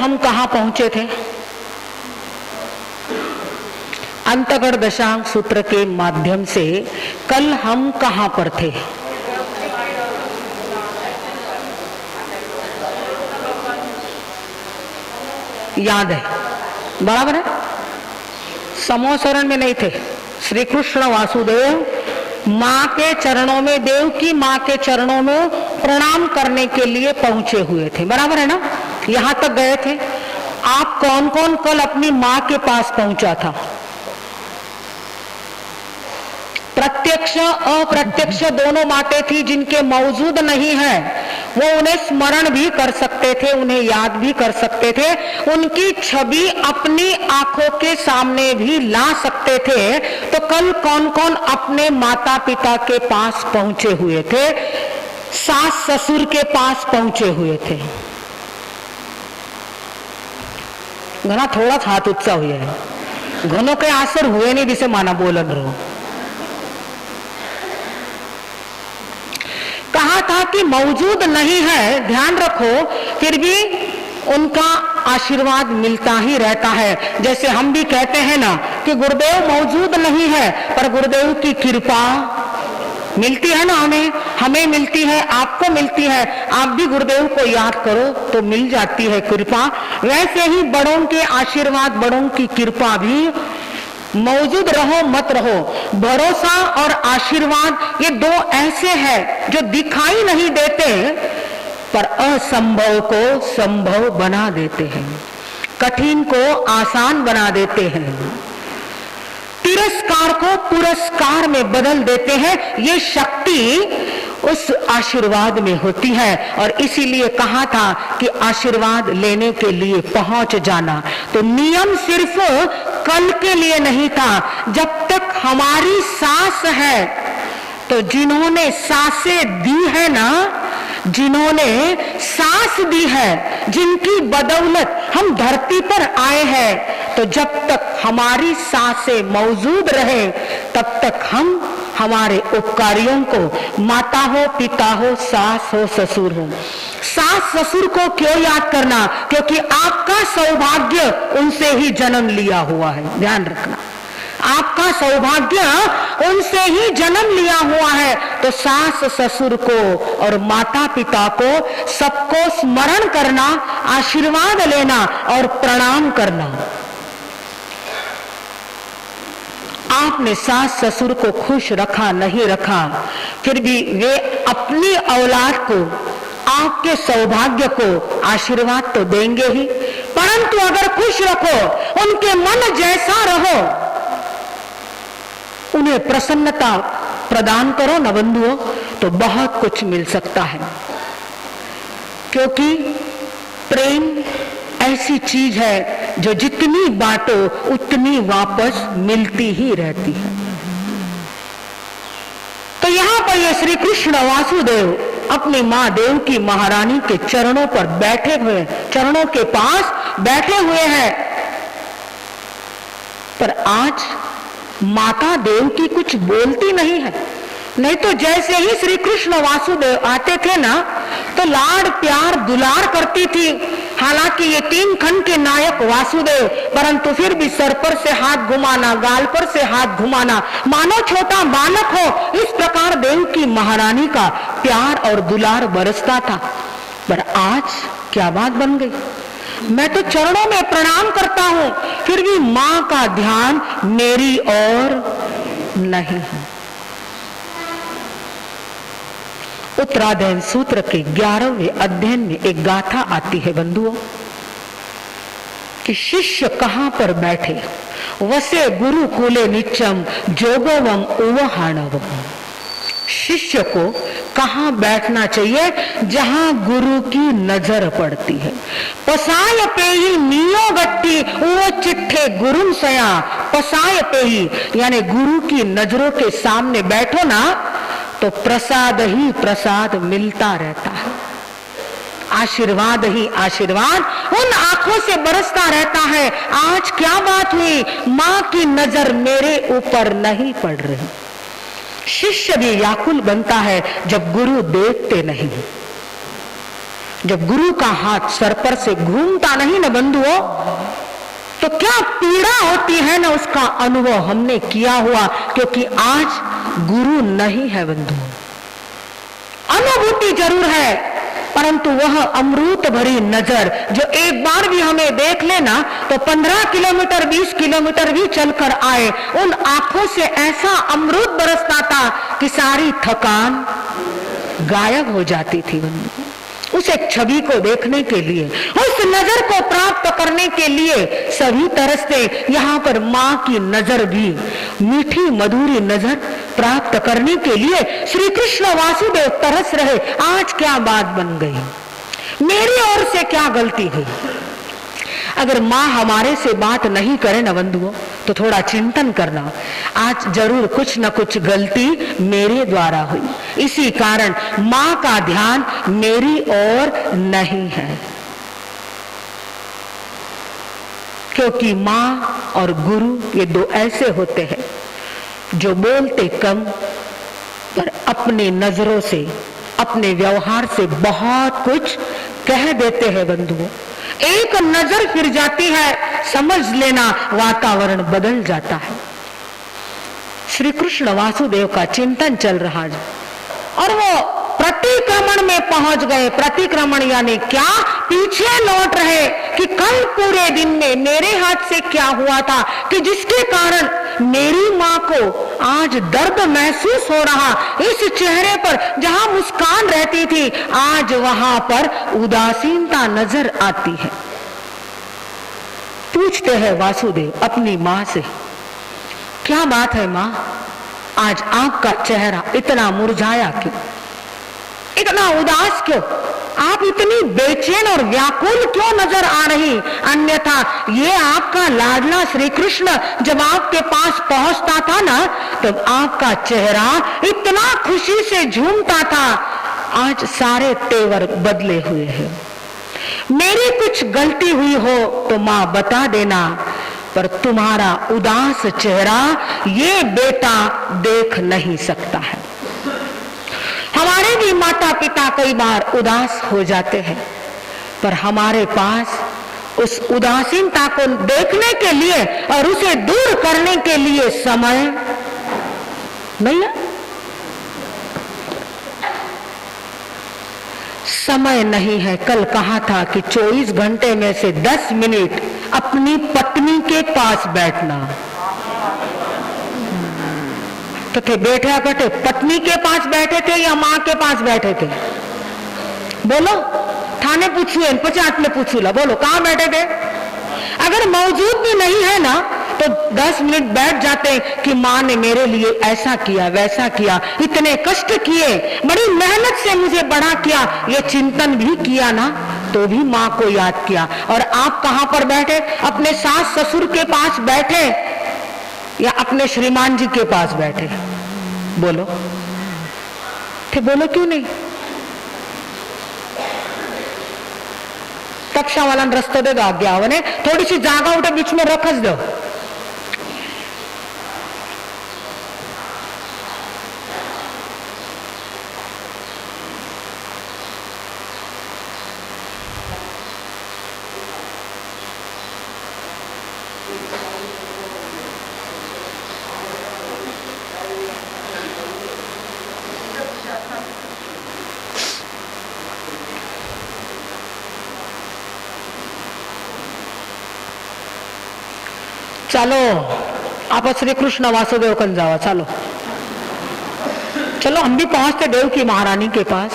हम कहां पहुंचे थे? अंतगढ़ दशांग सूत्र के माध्यम से कल हम कहां पर थे? याद है? बराबर है। समोसरण में नहीं थे। श्री कृष्ण वासुदेव माँ के चरणों में, देव की माँ के चरणों में प्रणाम करने के लिए पहुंचे हुए थे। बराबर है ना? यहां तक गए थे। आप कौन कौन कल अपनी माँ के पास पहुंचा था? प्रत्यक्ष अप्रत्यक्ष दोनों बातें थी। जिनके मौजूद नहीं है वो उन्हें स्मरण भी कर सकते थे, उन्हें याद भी कर सकते थे, उनकी छवि अपनी आंखों के सामने भी ला सकते थे। तो कल कौन कौन अपने माता पिता के पास पहुंचे हुए थे? सास ससुर के पास पहुंचे हुए थे। घना थोड़ा हाथ उत्साह हुआ है। घनों के आसर हुए नहीं जिसे माना बोलन रहो। कहा था कि मौजूद नहीं है, ध्यान रखो, फिर भी उनका आशीर्वाद मिलता ही रहता है। जैसे हम भी कहते हैं ना कि गुरुदेव मौजूद नहीं है, पर गुरुदेव की कृपा मिलती है ना, हमें मिलती है, आपको मिलती है। आप भी गुरुदेव को याद करो तो मिल जाती है कृपा। वैसे ही बड़ों के आशीर्वाद, बड़ों की कृपा भी मौजूद रहो मत रहो। भरोसा और आशीर्वाद ये दो ऐसे हैं जो दिखाई नहीं देते पर असंभव को संभव बना देते हैं, कठिन को आसान बना देते हैं, तिरस्कार को पुरस्कार में बदल देते हैं। ये शक्ति उस आशीर्वाद में होती है। और इसीलिए कहा था कि आशीर्वाद लेने के लिए पहुंच जाना। तो नियम सिर्फ कल के लिए नहीं था। जब तक हमारी सांस है, तो जिन्होंने सांसें दी है ना, जिन्होंने सांस दी है, जिनकी बदौलत हम धरती पर आए हैं, तो जब तक हमारी सांसें मौजूद रहे तब तक हम हमारे उपकारियों को, माता हो, पिता हो, सास हो, ससुर हो। सास ससुर को क्यों याद करना? क्योंकि आपका सौभाग्य उनसे ही जन्म लिया हुआ है। ध्यान रखना, आपका सौभाग्य उनसे ही जन्म लिया हुआ है। तो सास ससुर को और माता पिता को सबको स्मरण करना, आशीर्वाद लेना और प्रणाम करना। आपने सास ससुर को खुश रखा नहीं रखा, फिर भी वे अपनी औलाद को, आपके सौभाग्य को आशीर्वाद तो देंगे ही। परंतु अगर खुश रखो, उनके मन जैसा रहो, उन्हें प्रसन्नता प्रदान करो न बंधुओं, तो बहुत कुछ मिल सकता है। क्योंकि प्रेम ऐसी चीज है जो जितनी बांटो उतनी वापस मिलती ही रहती है। तो यहां पर ये श्री कृष्ण वासुदेव अपनी मां देव की महारानी के चरणों पर बैठे हुए, चरणों के पास बैठे हुए हैं। पर आज माता देव की कुछ बोलती नहीं है। नहीं तो जैसे ही श्री कृष्ण वासुदेव आते थे ना, तो लाड प्यार दुलार करती थी। हालांकि ये तीन खंड के नायक वासुदेव, परंतु फिर भी सर पर से हाथ घुमाना, गाल पर से हाथ घुमाना, मानो छोटा बालक हो, इस प्रकार देव की महारानी का प्यार और दुलार बरसता था। पर आज क्या बात बन गई? मैं तो चरणों में प्रणाम करता हूं, फिर भी मां का ध्यान मेरी ओर नहीं है। उत्तराधयन सूत्र के 11वें अध्ययन में एक गाथा आती है बंधुओं, कि शिष्य कहां पर बैठे, वसे गुरुकुले नित्यम जोगवम उवहाणवम। शिष्य को कहां बैठना चाहिए? जहां गुरु की नजर पड़ती है। पसाय पे ही नियो गट्टी वो चिट्ठे गुरु सया। पसाय पे ही यानी गुरु की नजरों के सामने बैठो ना, तो प्रसाद ही प्रसाद मिलता रहता है। आशीर्वाद ही आशीर्वाद उन आंखों से बरसता रहता है। आज क्या बात हुई? मां की नजर मेरे ऊपर नहीं पड़ रही। शिष्य भी व्याकुल बनता है जब गुरु देखते नहीं, जब गुरु का हाथ सर पर से घूमता नहीं ना बंधुओं, तो क्या पीड़ा होती है ना, उसका अनुभव हमने किया हुआ, क्योंकि आज गुरु नहीं है बंधुओं। अनुभूति जरूर है, परंतु वह अमृत भरी नजर जो एक बार भी हमें देख लेना तो 15 किलोमीटर 20 किलोमीटर भी चलकर आए, उन आंखों से ऐसा अमृत बरसता था कि सारी थकान गायब हो जाती थी बंधु। उस एक छवि को देखने के लिए, उस नजर को प्राप्त करने के लिए सभी तरसते। यहाँ पर माँ की नजर भी, मीठी मधुरी नजर प्राप्त करने के लिए श्री कृष्ण वासुदेव तरस रहे। आज क्या बात बन गई, मेरी ओर से क्या गलती हुई? अगर माँ हमारे से बात नहीं करे ना बंधुओं, तो थोड़ा चिंतन करना, आज जरूर कुछ न कुछ गलती मेरे द्वारा हुई। इसी कारण माँ का ध्यान मेरी ओर नहीं है, क्योंकि माँ और गुरु ये दो ऐसे होते हैं जो बोलते कम पर अपने नजरों से, अपने व्यवहार से बहुत कुछ कह देते हैं बंधुओं। एक नजर फिर जाती है, समझ लेना वातावरण बदल जाता है। श्री कृष्ण वासुदेव का चिंतन चल रहा है और वो प्रतिक्रमण में पहुंच गए। प्रतिक्रमण यानी क्या? पीछे लौट रहे कि कल पूरे दिन में मेरे हाथ से क्या हुआ था कि जिसके कारण मेरी माँ को आज दर्द महसूस हो रहा। इस चेहरे पर जहां मुस्कान रहती थी, आज वहां पर उदासीनता नजर आती है। पूछते हैं वासुदेव अपनी माँ से, क्या बात है माँ, आज आपका चेहरा इतना मुरझाया क्यों, इतना उदास क्यों, आप इतनी बेचैन और व्याकुल क्यों नजर आ रही? अन्यथा ये आपका लाडला श्री कृष्ण जब आपके पास पहुंचता था ना, तब आपका चेहरा इतना खुशी से झूमता था। आज सारे तेवर बदले हुए हैं। मेरी कुछ गलती हुई हो तो माँ बता देना, पर तुम्हारा उदास चेहरा ये बेटा देख नहीं सकता है। हमारे भी माता पिता कई बार उदास हो जाते हैं, पर हमारे पास उस उदासीनता को देखने के लिए और उसे दूर करने के लिए समय नहीं है। समय नहीं है। कल कहा था कि 24 घंटे में से 10 मिनट अपनी पत्नी के पास बैठना। तो थे बैठे बैठे पत्नी के पास बैठे थे या माँ के पास बैठे थे? बोलो, थाने पूछू, पंचायत में पूछू ला, बोलो कहाँ बैठे थे? अगर मौजूद भी नहीं है ना, तो 10 मिनट बैठ जाते कि माँ ने मेरे लिए ऐसा किया वैसा किया, इतने कष्ट किए, बड़ी मेहनत से मुझे बड़ा किया, ये चिंतन भी किया ना, तो भी माँ को याद किया। और आप कहाँ पर बैठे? अपने सास ससुर के पास बैठे या अपने श्रीमान जी के पास बैठे? बोलो थे, बोलो क्यों नहीं? तक्षा वाला रस्तो देगा आज्ञा, थोड़ी सी जागा उठे बीच में रखस दो। चलो आप श्री कृष्ण वासुदेव कन जावा, चलो चलो हम भी पहुंचते देव की महारानी के पास।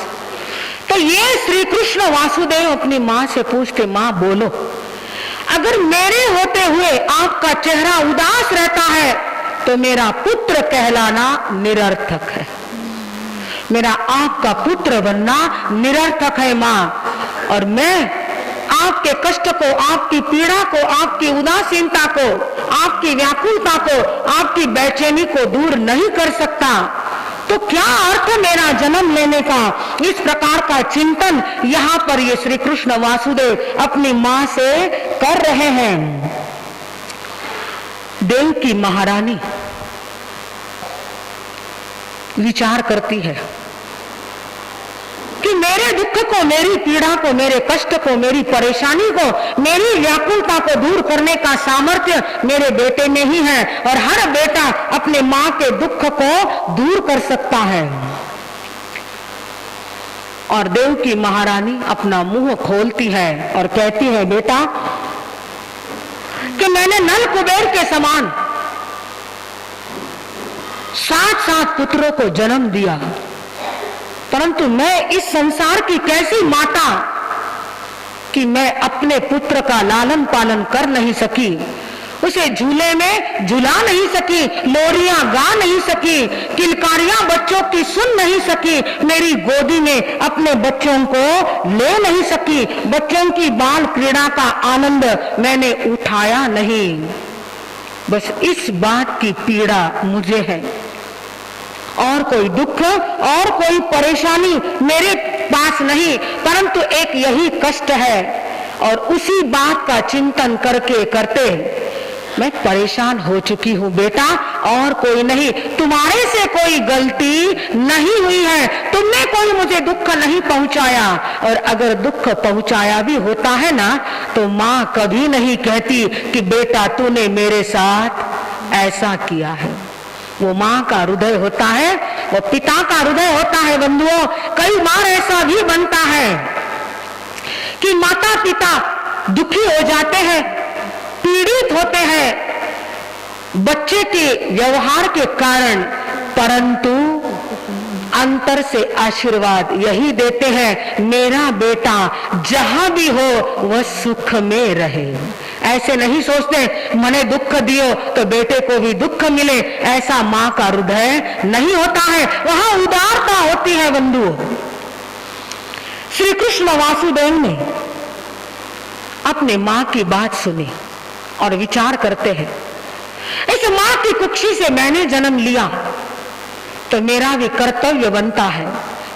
तो ये श्री कृष्ण वासुदेव अपनी माँ से पूछते, माँ बोलो, अगर मेरे होते हुए आपका चेहरा उदास रहता है तो मेरा पुत्र कहलाना निरर्थक है, मेरा आपका पुत्र बनना निरर्थक है माँ। और मैं आपके कष्ट को, आपकी पीड़ा को, आपकी उदासीनता को, आपकी व्याकुलता को, आपकी बेचैनी को दूर नहीं कर सकता, तो क्या अर्थ मेरा जन्म लेने का? इस प्रकार का चिंतन यहाँ पर ये श्री कृष्ण वासुदेव अपनी माँ से कर रहे हैं। देव की महारानी विचार करती है कि मेरे मेरे दुख को, मेरी पीड़ा को, मेरे कष्ट को, मेरी परेशानी को, मेरी व्याकुलता को दूर करने का सामर्थ्य मेरे बेटे में ही है। और हर बेटा अपने माँ के दुख को दूर कर सकता है। और देवकी महारानी अपना मुंह खोलती है और कहती है, बेटा कि मैंने नल कुबेर के समान 7 पुत्रों को जन्म दिया, परंतु मैं इस संसार की कैसी माता कि मैं अपने पुत्र का लालन पालन कर नहीं सकी, उसे झूले में झुला नहीं सकी, लोरियां गा नहीं सकी, किलकारियां बच्चों की सुन नहीं सकी, मेरी गोदी में अपने बच्चों को ले नहीं सकी, बच्चों की बाल क्रीड़ा का आनंद मैंने उठाया नहीं। बस इस बात की पीड़ा मुझे है, और कोई दुख और कोई परेशानी मेरे पास नहीं, परंतु एक यही कष्ट है। और उसी बात का चिंतन करके करते मैं परेशान हो चुकी हूँ बेटा, और कोई नहीं। तुम्हारे से कोई गलती नहीं हुई है, तुमने कोई मुझे दुख नहीं पहुंचाया, और अगर दुख पहुंचाया भी होता है ना, तो माँ कभी नहीं कहती कि बेटा तूने मेरे साथ ऐसा किया है। वो माँ का हृदय होता है, वो पिता का हृदय होता है। बंधुओं, कई बार ऐसा भी बनता है कि माता पिता दुखी हो जाते हैं, पीड़ित होते हैं बच्चे के व्यवहार के कारण, परंतु अंतर से आशीर्वाद यही देते हैं, मेरा बेटा जहां भी हो वह सुख में रहे। ऐसे नहीं सोचते मने दुख दियो तो बेटे को भी दुख मिले, ऐसा माँ का हृदय नहीं होता है, वहां उदारता होती है। बंधुओं, श्री कृष्ण वासुदेव ने अपने माँ की बात सुनी और विचार करते हैं, इस माँ की कुक्षी से मैंने जन्म लिया, तो मेरा भी कर्तव्य बनता है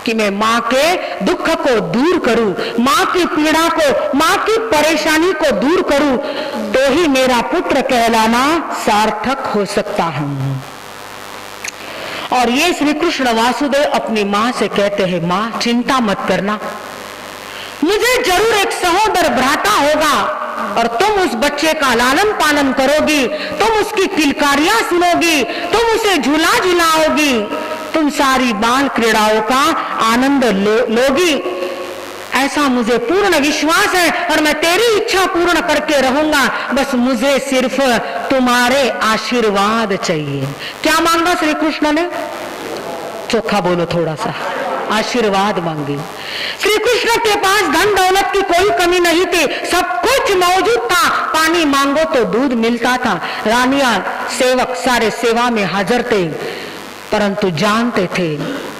कि मैं माँ के दुख को दूर करूं, माँ की पीड़ा को, माँ की परेशानी को दूर करूं, तो ही मेरा पुत्र कहलाना सार्थक हो सकता है। और ये श्री कृष्ण वासुदेव अपनी माँ से कहते हैं, माँ चिंता मत करना, मुझे जरूर एक सहोदर भ्राता होगा, और तुम उस बच्चे का लालन पालन करोगी, तुम उसकी किलकारियां सुनोगी, तुम उसे झूला झुलाओगी, तुम सारी बाल क्रीड़ाओं का आनंद लोगी, ऐसा मुझे पूर्ण विश्वास है, और मैं तेरी इच्छा पूर्ण करके रहूंगा। बस मुझे सिर्फ तुम्हारे आशीर्वाद चाहिए। क्या मांगा श्री कृष्ण ने? चोखा बोलो थोड़ा सा, आशीर्वाद मांगे। श्री कृष्ण के पास धन दौलत की कोई कमी नहीं थी, सब कुछ मौजूद था, पानी मांगो तो दूध मिलता था, रानियां सेवक सारे सेवा में हाजिर थे, परंतु जानते थे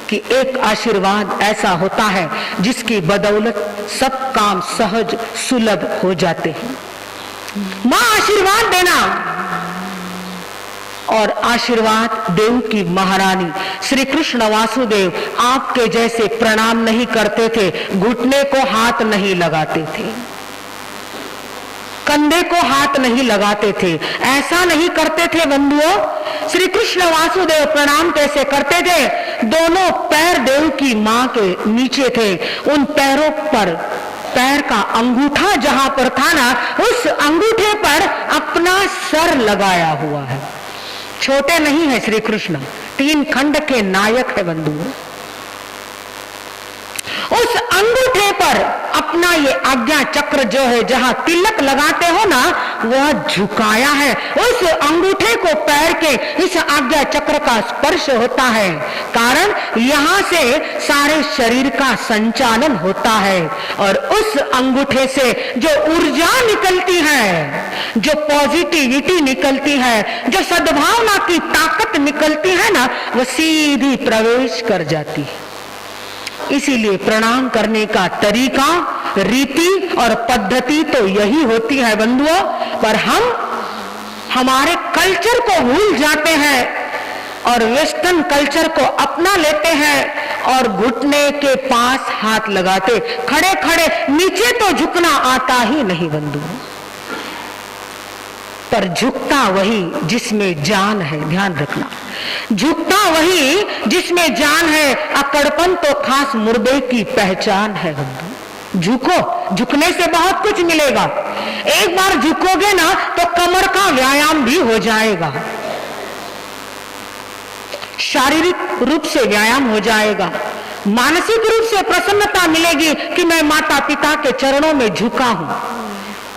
कि एक आशीर्वाद ऐसा होता है जिसकी बदौलत सब काम सहज सुलभ हो जाते हैं। मां आशीर्वाद देना, और आशीर्वाद देव की महारानी श्री कृष्ण वासुदेव आपके जैसे प्रणाम नहीं करते थे, घुटने को हाथ नहीं लगाते थे, कंधे को हाथ नहीं लगाते थे, ऐसा नहीं करते थे। बंधुओं, श्री कृष्ण वासुदेव प्रणाम कैसे करते थे? दोनों पैर देव की मां के नीचे थे, उन पैरों पर पैर का अंगूठा जहां पर था ना, उस अंगूठे पर अपना सर लगाया हुआ है। छोटे नहीं है श्री कृष्ण, 3 खंड के नायक है। बंधुओं, उस अंगूठे पर अपना ये आज्ञा चक्र जो है, जहां तिलक लगाते हो ना, वह झुकाया है। उस अंगूठे को पैर के इस आज्ञा चक्र का स्पर्श होता है, कारण यहां से सारे शरीर का संचालन होता है। और उस अंगूठे से जो ऊर्जा निकलती है, जो पॉजिटिविटी निकलती है, जो सद्भावना की ताकत निकलती है ना, वह सीधी प्रवेश कर जाती है। इसीलिए प्रणाम करने का तरीका, रीति और पद्धति तो यही होती है बंधुओं, पर हम हमारे कल्चर को भूल जाते हैं और वेस्टर्न कल्चर को अपना लेते हैं और घुटने के पास हाथ लगाते, खड़े खड़े नीचे तो झुकना आता ही नहीं बंधुओं, पर झुकता वही जिसमें जान है। ध्यान रखना, झुकता वही जिसमें जान है, अकड़पन तो खास मुर्दे की पहचान है। झुको, झुकने से बहुत कुछ मिलेगा। एक बार झुकोगे ना तो कमर का व्यायाम भी हो जाएगा, शारीरिक रूप से व्यायाम हो जाएगा, मानसिक रूप से प्रसन्नता मिलेगी कि मैं माता पिता के चरणों में झुका हूं,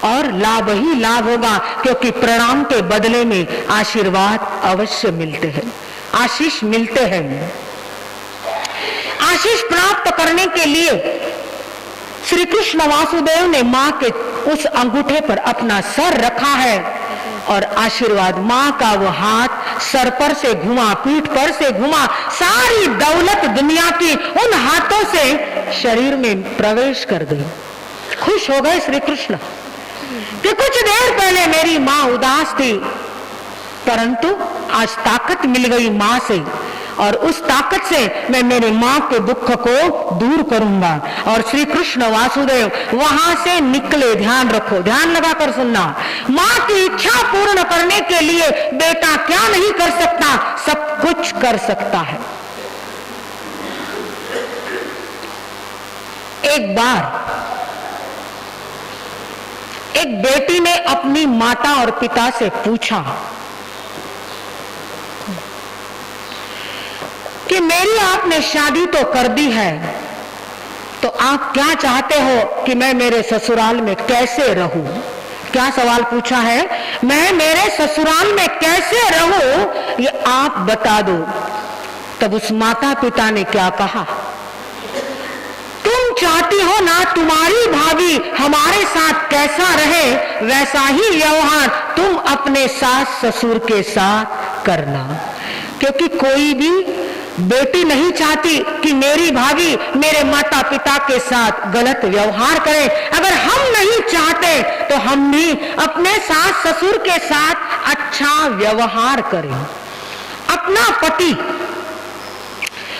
और लाभ ही लाभ होगा, क्योंकि प्रणाम के बदले में आशीर्वाद अवश्य मिलते हैं, आशीष मिलते हैं। आशीष प्राप्त करने के लिए श्री कृष्ण वासुदेव ने मां के उस अंगूठे पर अपना सर रखा है और आशीर्वाद, मां का वो हाथ सर पर से घुमा, पीठ पर से घुमा, सारी दौलत दुनिया की उन हाथों से शरीर में प्रवेश कर गई। खुश हो गए श्री कृष्ण कि कुछ देर पहले मेरी मां उदास थी, परंतु आज ताकत मिल गई मां से, और उस ताकत से मैं मेरी मां के दुख को दूर करूंगा। और श्री कृष्ण वासुदेव वहां से निकले। ध्यान रखो, ध्यान लगाकर सुनना। मां की इच्छा पूर्ण करने के लिए बेटा क्या नहीं कर सकता, सब कुछ कर सकता है। एक बार एक बेटी ने अपनी माता और पिता से पूछा कि मेरी आपने शादी तो कर दी है, तो आप क्या चाहते हो कि मैं मेरे ससुराल में कैसे रहूं? क्या सवाल पूछा है? मैं मेरे ससुराल में कैसे रहूं, ये आप बता दो। तब उस माता पिता ने क्या कहा? तुम चाहती हो ना तुम्हारी भाभी हमारे साथ कैसा रहे, वैसा ही व्यवहार तुम अपने सास ससुर के साथ करना। क्योंकि कोई भी बेटी नहीं चाहती कि मेरी भाभी मेरे माता पिता के साथ गलत व्यवहार करे। अगर हम नहीं चाहते तो हम भी अपने सास ससुर के साथ अच्छा व्यवहार करें। अपना पति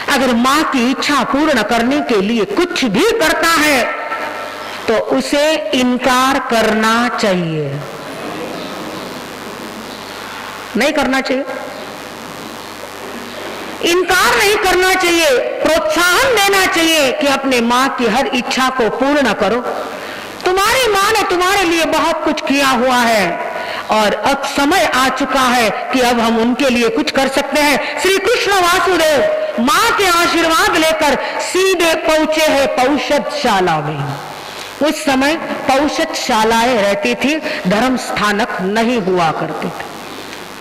अगर मां की इच्छा पूर्ण करने के लिए कुछ भी करता है तो उसे इनकार करना चाहिए, नहीं करना चाहिए, इनकार नहीं करना चाहिए, प्रोत्साहन देना चाहिए कि अपने मां की हर इच्छा को पूर्ण करो। तुम्हारी मां ने तुम्हारे लिए बहुत कुछ किया हुआ है और अब समय आ चुका है कि अब हम उनके लिए कुछ कर सकते हैं। श्री कृष्ण वासुदेव मां के आशीर्वाद लेकर सीधे पहुंचे हैं पौषधशाला में। उस समय पौषधशालाएं रहती थी, धर्म स्थानक नहीं हुआ करते थे।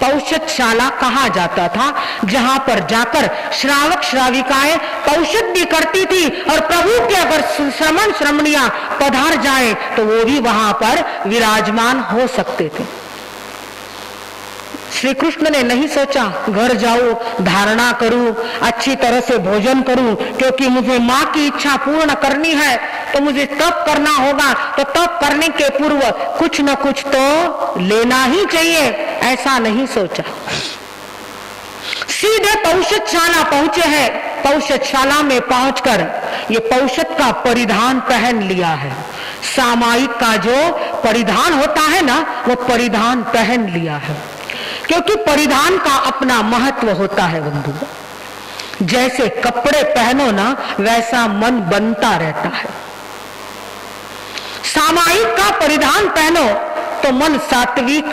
पौषधशाला कहा जाता था जहां पर जाकर श्रावक श्राविकाएं पौषध भी करती थी, और प्रभु के अगर श्रमण श्रमणियां पधार जाए तो वो भी वहां पर विराजमान हो सकते थे। श्री कृष्ण ने नहीं सोचा घर जाऊं, धारणा करूं, अच्छी तरह से भोजन करूं, क्योंकि मुझे मां की इच्छा पूर्ण करनी है तो मुझे तप करना होगा, तो तप करने के पूर्व कुछ न कुछ तो लेना ही चाहिए, ऐसा नहीं सोचा। सीधे पौषधशाला पहुंचे हैं। पौषधशाला में पहुंचकर ये पौषध का परिधान पहन लिया है। सामायिक का जो परिधान होता है ना, वो परिधान पहन लिया है, क्योंकि परिधान का अपना महत्व होता है बंधु। जैसे कपड़े पहनो ना, वैसा मन बनता रहता है। सामायिक का परिधान पहनो तो मन सात्विक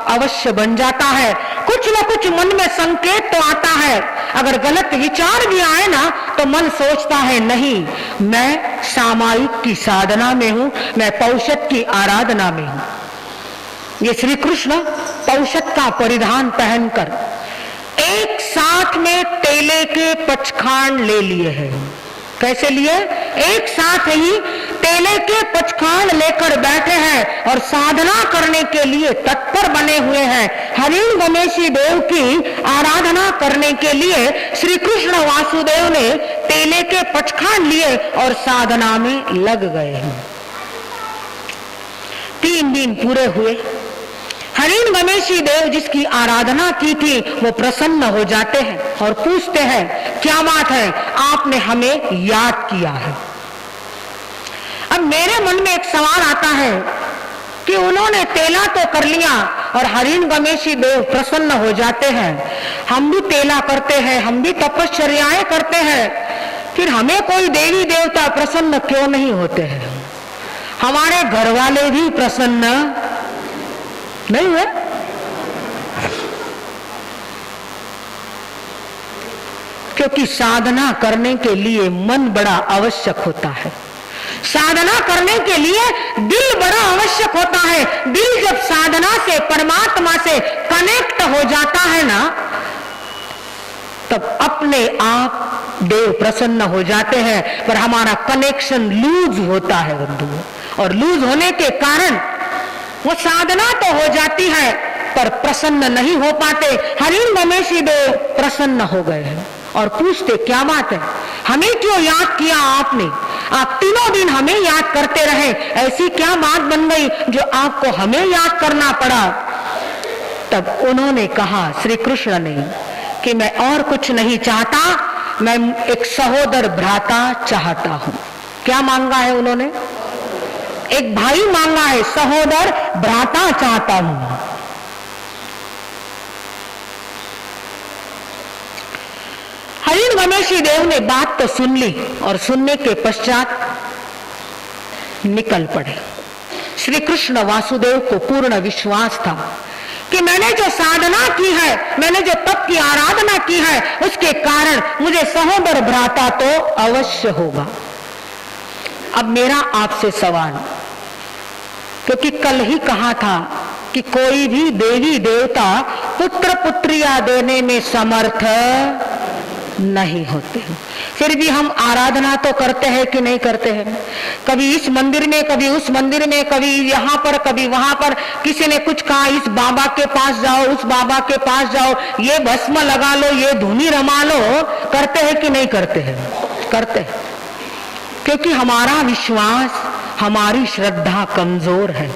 अवश्य बन जाता है। कुछ न कुछ मन में संकेत तो आता है। अगर गलत विचार भी आए ना तो मन सोचता है नहीं, मैं सामायिक की साधना में हूं, मैं पौषध की आराधना में हूं। ये श्री कृष्ण पौषध का परिधान पहनकर एक साथ में तेले के पचखांड ले लिए हैं। कैसे लिए? एक साथ ही तेले के पचखांड लेकर बैठे हैं और साधना करने के लिए तत्पर बने हुए हैं। हरिण गणेशी देव की आराधना करने के लिए श्री कृष्ण वासुदेव ने तेले के पचखांड लिए और साधना में लग गए हैं। 3 दिन पूरे हुए। हरिण गणेशी देव जिसकी आराधना की थी वो प्रसन्न हो जाते हैं और पूछते हैं क्या बात है, आपने हमें याद किया है। अब मेरे मन में एक सवाल आता है कि उन्होंने तेला तो कर लिया, और हरिण गमेशी देव प्रसन्न हो जाते हैं। हम भी तेला करते हैं, हम भी तपश्चर्याएं करते हैं, फिर हमें कोई देवी देवता प्रसन्न क्यों नहीं होते हैं? हमारे घर वाले भी प्रसन्न नहीं है? क्योंकि साधना करने के लिए मन बड़ा आवश्यक होता है। साधना करने के लिए दिल बड़ा आवश्यक होता है। दिल जब साधना से, परमात्मा से कनेक्ट हो जाता है ना, तब अपने आप देव प्रसन्न हो जाते हैं। पर हमारा कनेक्शन लूज होता है बंधुओं, और लूज होने के कारण वो साधना तो हो जाती है पर प्रसन्न नहीं हो पाते। हरिण गमेशी देव प्रसन्न हो गए हैं और पूछते, क्या बात है, हमें क्यों याद किया आपने? आप तीनों दिन हमें याद करते रहे, ऐसी क्या बात बन गई जो आपको हमें याद करना पड़ा? तब उन्होंने कहा, श्री कृष्ण ने, कि मैं और कुछ नहीं चाहता, मैं एक सहोदर भ्राता चाहता हूं। क्या मांगा है उन्होंने? एक भाई मांगा है, सहोदर भ्राता चाहता हूं। हरिण गमेशी देव ने बात तो सुन ली और सुनने के पश्चात निकल पड़े। श्री कृष्ण वासुदेव को पूर्ण विश्वास था कि मैंने जो साधना की है, मैंने जो तप की आराधना की है, उसके कारण मुझे सहोदर भ्राता तो अवश्य होगा। अब मेरा आपसे सवाल, क्योंकि कल ही कहा था कि कोई भी देवी देवता पुत्र पुत्रिया देने में समर्थ नहीं होते, फिर भी हम आराधना तो करते हैं कि नहीं करते हैं? कभी इस मंदिर में, कभी उस मंदिर में, कभी यहाँ पर, कभी वहां पर। किसी ने कुछ कहा, इस बाबा के पास जाओ, उस बाबा के पास जाओ, ये भस्म लगा लो, ये धुनी रमा लो। करते हैं कि नहीं करते हैं? करते हैं, क्योंकि हमारा विश्वास, हमारी श्रद्धा कमजोर है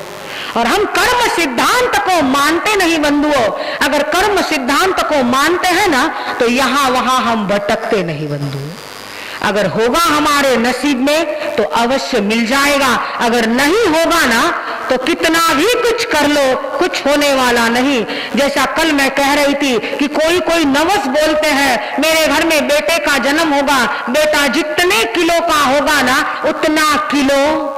और हम कर्म सिद्धांत को मानते नहीं बंधुओं। अगर कर्म सिद्धांत को मानते हैं ना, तो यहां वहां हम भटकते नहीं बंधुओं। अगर होगा हमारे नसीब में तो अवश्य मिल जाएगा, अगर नहीं होगा ना तो कितना भी कुछ कर लो, कुछ होने वाला नहीं। जैसा कल मैं कह रही थी कि कोई कोई नवस बोलते हैं, मेरे घर में बेटे का जन्म होगा, बेटा जितने किलो का होगा ना उतना किलो।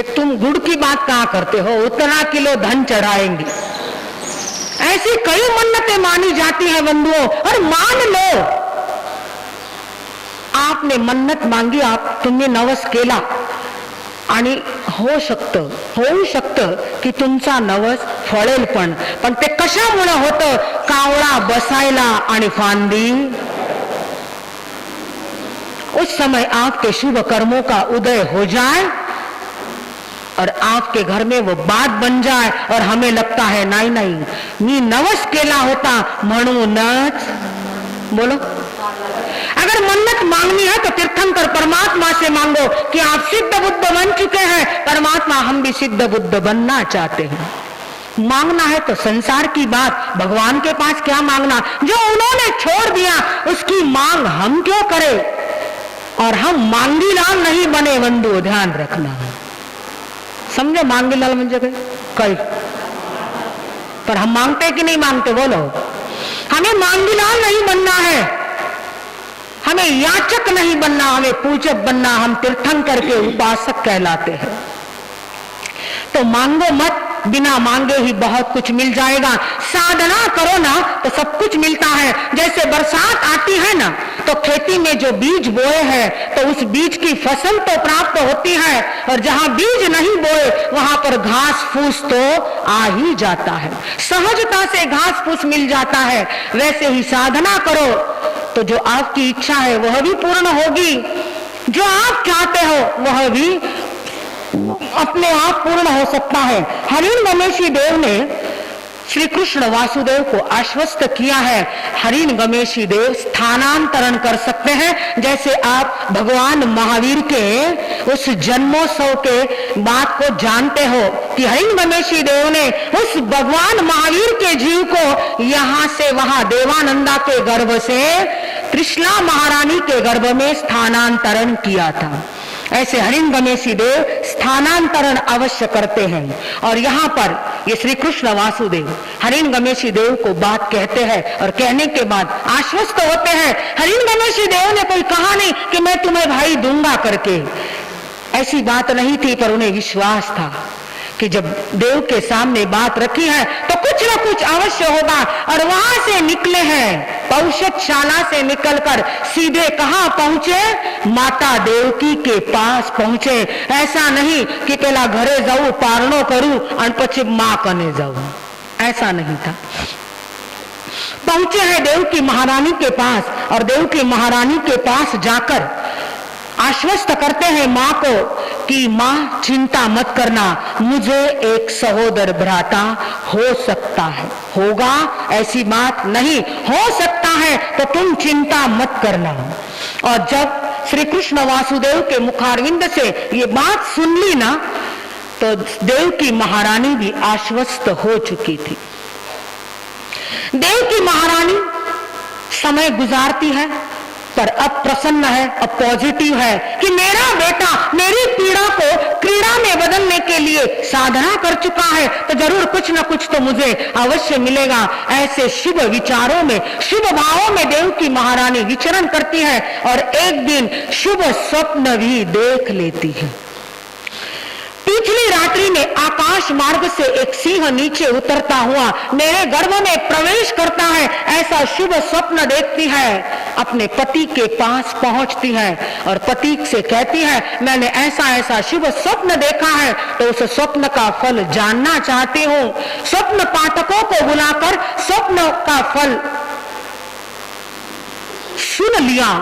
तुम गुड़ की बात कहाँ करते हो, उतना किलो धन चढ़ाएंगे। ऐसी कई मन्नतें मानी जाती हैं बंधुओं। और मान लो आपने मन्नत मांगी, आप तुम्ही नवस केला आणि होऊ शकतं की तुमचा नवस फळेल, पण ते कशामुळे होतं? कावळा बसायला आणि फांदी। उस समय आपके शुभ कर्मों का उदय हो जाए और आपके घर में वो बात बन जाए और हमें लगता है नहीं नहीं, मी नवस केला होता म्हणूनच। बोलो, अगर मन्नत मांगनी है तो तीर्थंकर परमात्मा से मांगो कि आप सिद्ध बुद्ध बन चुके हैं, परमात्मा हम भी सिद्ध बुद्ध बनना चाहते हैं। मांगना है तो संसार की बात, भगवान के पास क्या मांगना? जो उन्होंने छोड़ दिया उसकी मांग हम क्यों करें? और हम मांगीलाल नहीं बने बंधु, ध्यान रखना। समझो, मांगीलाल म्हणजे कई, पर हम मांगते कि नहीं मांगते? बोलो, हमें मांगीलाल नहीं बनना है, हमें याचक नहीं बनना, हमें पूजक बनना। हम तीर्थंकर के उपासक कहलाते हैं। तो मांगो मत, बिना मांगे ही बहुत कुछ मिल जाएगा। साधना करो ना तो सब कुछ मिलता है। जैसे बरसात आती है ना तो खेती में जो बीज बोए हैं तो उस बीज की फसल तो प्राप्त होती है, और जहां बीज नहीं बोए वहां पर घास फूस तो आ ही जाता है, सहजता से घास फूस मिल जाता है। वैसे ही साधना करो तो जो आपकी इच्छा है वह भी पूर्ण होगी, जो आप चाहते हो वह भी अपने आप पूर्ण हो सकता है। हरिण गमेशी देव ने श्री कृष्ण वासुदेव को आश्वस्त किया है। हरिण गमेशी देव स्थानांतरण कर सकते हैं। जैसे आप भगवान महावीर के उस जन्मोत्सव के बात को जानते हो कि हरिण गमेशी देव ने उस भगवान महावीर के जीव को यहां से वहां देवानंदा के गर्भ से त्रिशला महारानी के गर्भ में स्थानांतरण किया था। ऐसे हरिणगमेशी देव स्थानांतरण अवश्य करते हैं। और यहाँ पर ये श्री कृष्ण वासुदेव हरिणगमेशी देव को बात कहते हैं और कहने के बाद आश्वस्त होते हैं। हरिणगमेशी देव ने कोई कहा नहीं कि मैं तुम्हें भाई दूंगा करके, ऐसी बात नहीं थी, पर उन्हें विश्वास था कि जब देव के सामने बात रखी है तो कुछ न कुछ अवश्य होगा। और वहां से निकले हैं, पौषधशाला से निकलकर सीधे कहां पहुंचे? माता देवकी के पास पहुंचे। ऐसा नहीं कि पहला घरे जाऊं पारणो करूं और पछी मां कने जाऊं, ऐसा नहीं था। पहुंचे हैं देवकी महारानी के पास और देवकी महारानी के पास जाकर आश्वस्त करते हैं मां को कि मां चिंता मत करना, मुझे एक सहोदर भ्राता हो सकता है, होगा ऐसी बात नहीं, हो सकता है तो तुम चिंता मत करना। और जब श्री कृष्ण वासुदेव के मुखारविंद से ये बात सुन ली ना, तो देवकी महारानी भी आश्वस्त हो चुकी थी। देवकी महारानी समय गुजारती है पर अब प्रसन्न है, अब पॉजिटिव है कि मेरा बेटा मेरी पीड़ा को क्रीड़ा में बदलने के लिए साधना कर चुका है, तो जरूर कुछ न कुछ तो मुझे अवश्य मिलेगा। ऐसे शुभ विचारों में, शुभ भावों में देवकी महारानी विचरण करती है और एक दिन शुभ स्वप्न भी देख लेती है। पिछली रात्रि में आकाश मार्ग से एक सिंह नीचे उतरता हुआ मेरे गर्भ में प्रवेश करता है, ऐसा शुभ स्वप्न देखती है। अपने पति के पास पहुंचती है और पति से कहती है मैंने ऐसा ऐसा शुभ स्वप्न देखा है, तो उस स्वप्न का फल जानना चाहती हूँ। स्वप्न पाठकों को बुलाकर स्वप्न का फल सुन लिया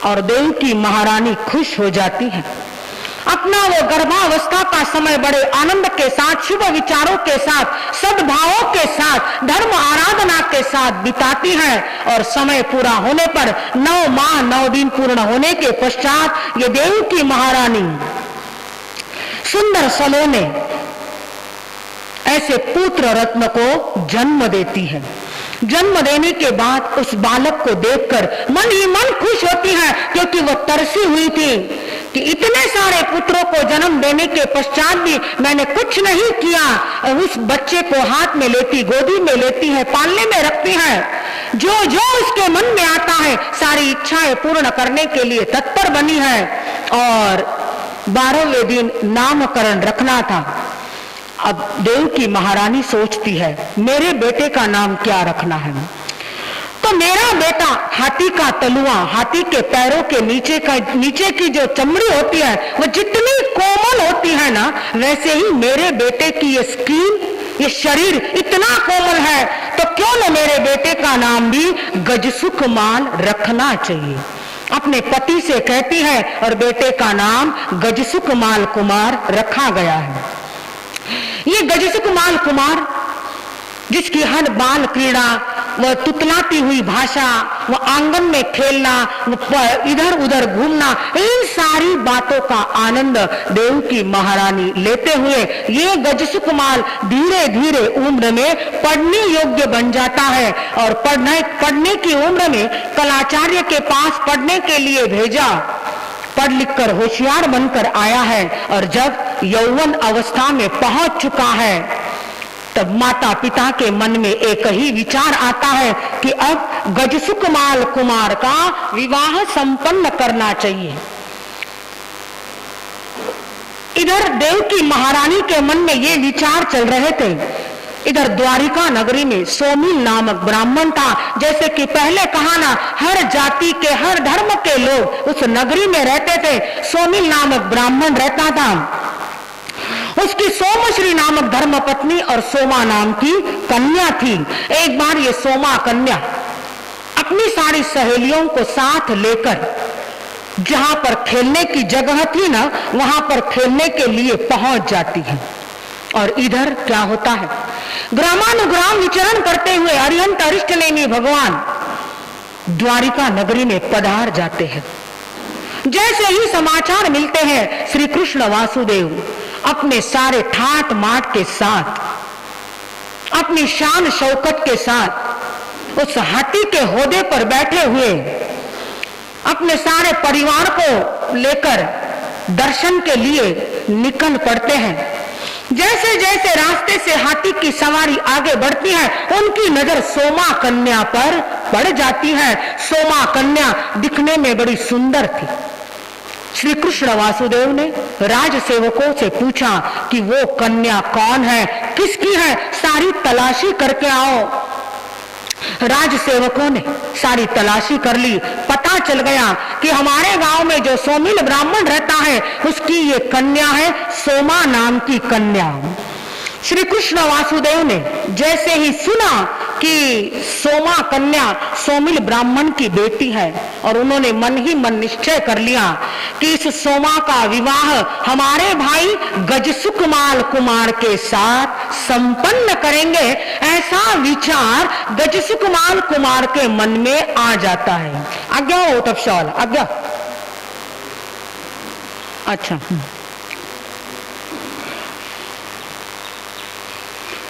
और देवकी महारानी खुश हो जाती है। अपना वो गर्भावस्था का समय बड़े आनंद के साथ, शुभ विचारों के साथ, सद्भावों के साथ, धर्म आराधना के साथ बिताती है। और समय पूरा होने पर 9 माह 9 दिन पूर्ण होने के पश्चात ये देवकी महारानी सुंदर सलोने ऐसे पुत्र रत्न को जन्म देती है। जन्म देने के बाद उस बालक को देखकर मन ही मन खुश होती है, क्योंकि वो तरसी हुई थी कि इतने सारे पुत्रों को जन्म देने के पश्चात भी मैंने कुछ नहीं किया। और उस बच्चे को हाथ में लेती, गोदी में लेती है, पालने में रखती है। जो जो उसके मन में आता है सारी इच्छाएं पूर्ण करने के लिए तत्पर बनी है। और 12वें दिन नामकरण रखना था। अब देवकी महारानी सोचती है मेरे बेटे का नाम क्या रखना है। तो मेरा बेटा हाथी का तलुआ, हाथी के पैरों के नीचे की जो चमड़ी होती है वो जितनी कोमल होती है ना, वैसे ही मेरे बेटे की ये स्किन, ये शरीर इतना कोमल है, तो क्यों न मेरे बेटे का नाम भी गजसुखमाल रखना चाहिए। अपने पति से कहती है और बेटे का नाम गजसुखमाल कुमार रखा गया है। ये गजसुखमाल कुमार जिसकी हर बाल क्रीड़ा, वह तुतलाती हुई भाषा, वह आंगन में खेलना, इधर उधर घूमना, इन सारी बातों का आनंद देवकी महारानी लेते हुए ये गजसुखमाल धीरे धीरे उम्र में पढ़ने योग्य बन जाता है। और पढ़ने की उम्र में कलाचार्य के पास पढ़ने के लिए भेजा, पढ़ लिख कर होशियार बनकर आया है। और जब यौवन अवस्था में पहुंच चुका है, तब माता पिता के मन में एक ही विचार आता है कि अब गजसुखमाल कुमार का विवाह संपन्न करना चाहिए। इधर देवकी महारानी के मन में ये विचार चल रहे थे। इधर द्वारिका नगरी में सोमिल नामक ब्राह्मण था। जैसे कि पहले कहा ना, हर जाति के, हर धर्म के लोग उस नगरी में रहते थे। सोमिल नामक ब्राह्मण रहता था। उसकी सोमश्री नामक धर्मपत्नी और सोमा नाम की कन्या थी। एक बार ये सोमा कन्या अपनी सारी सहेलियों को साथ लेकर जहां पर खेलने की जगह थी ना, वहां पर खेलने के लिए पहुंच जाती है। और इधर क्या होता है, ग्रामानुग्राम विचरण करते हुए अरिहंत अरिष्टनेमी भगवान द्वारिका नगरी में पधार जाते हैं। जैसे ही समाचार मिलते हैं, श्री कृष्ण वासुदेव अपने सारे ठाट माट के साथ, अपनी शान शौकत के साथ उस हाथी के होदे पर बैठे हुए अपने सारे परिवार को लेकर दर्शन के लिए निकल पड़ते हैं। जैसे जैसे रास्ते से हाथी की सवारी आगे बढ़ती है, उनकी नजर सोमा कन्या पर पड़ जाती है। सोमा कन्या दिखने में बड़ी सुंदर थी। श्री कृष्ण वासुदेव ने राजसेवकों से पूछा कि वो कन्या कौन है, किसकी है, सारी तलाशी करके आओ। राजसेवकों ने सारी तलाशी कर ली। पता चल गया कि हमारे गांव में जो सोमिल ब्राह्मण रहता है उसकी ये कन्या है, सोमा नाम की कन्या। श्री कृष्ण वासुदेव ने जैसे ही सुना कि सोमा कन्या सोमिल ब्राह्मण की बेटी है, और उन्होंने मन ही मन निश्चय कर लिया कि इस सोमा का विवाह हमारे भाई गजसुकमाल कुमार के साथ संपन्न करेंगे, ऐसा विचार गजसुकमाल कुमार के मन में आ जाता है। आज्ञा हो तब सवाल, आज्ञा। अच्छा,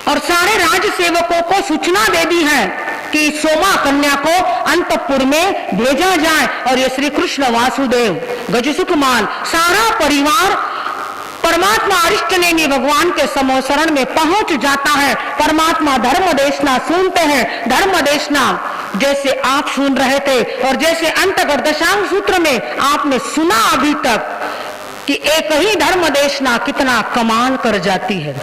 और सारे राजसेवकों को सूचना दे दी है कि सोमा कन्या को अंतपुर में भेजा जाए। और ये श्री कृष्ण वासुदेव, गजसुकमाल, सारा परिवार परमात्मा अरिष्टनेमि भगवान के समोसरण में पहुंच जाता है। परमात्मा धर्म देशना सुनते हैं। धर्म देशना जैसे आप सुन रहे थे, और जैसे अंतर्गत दशांग सूत्र में आपने सुना अभी तक कि एक ही धर्म देशना कितना कमाल कर जाती है।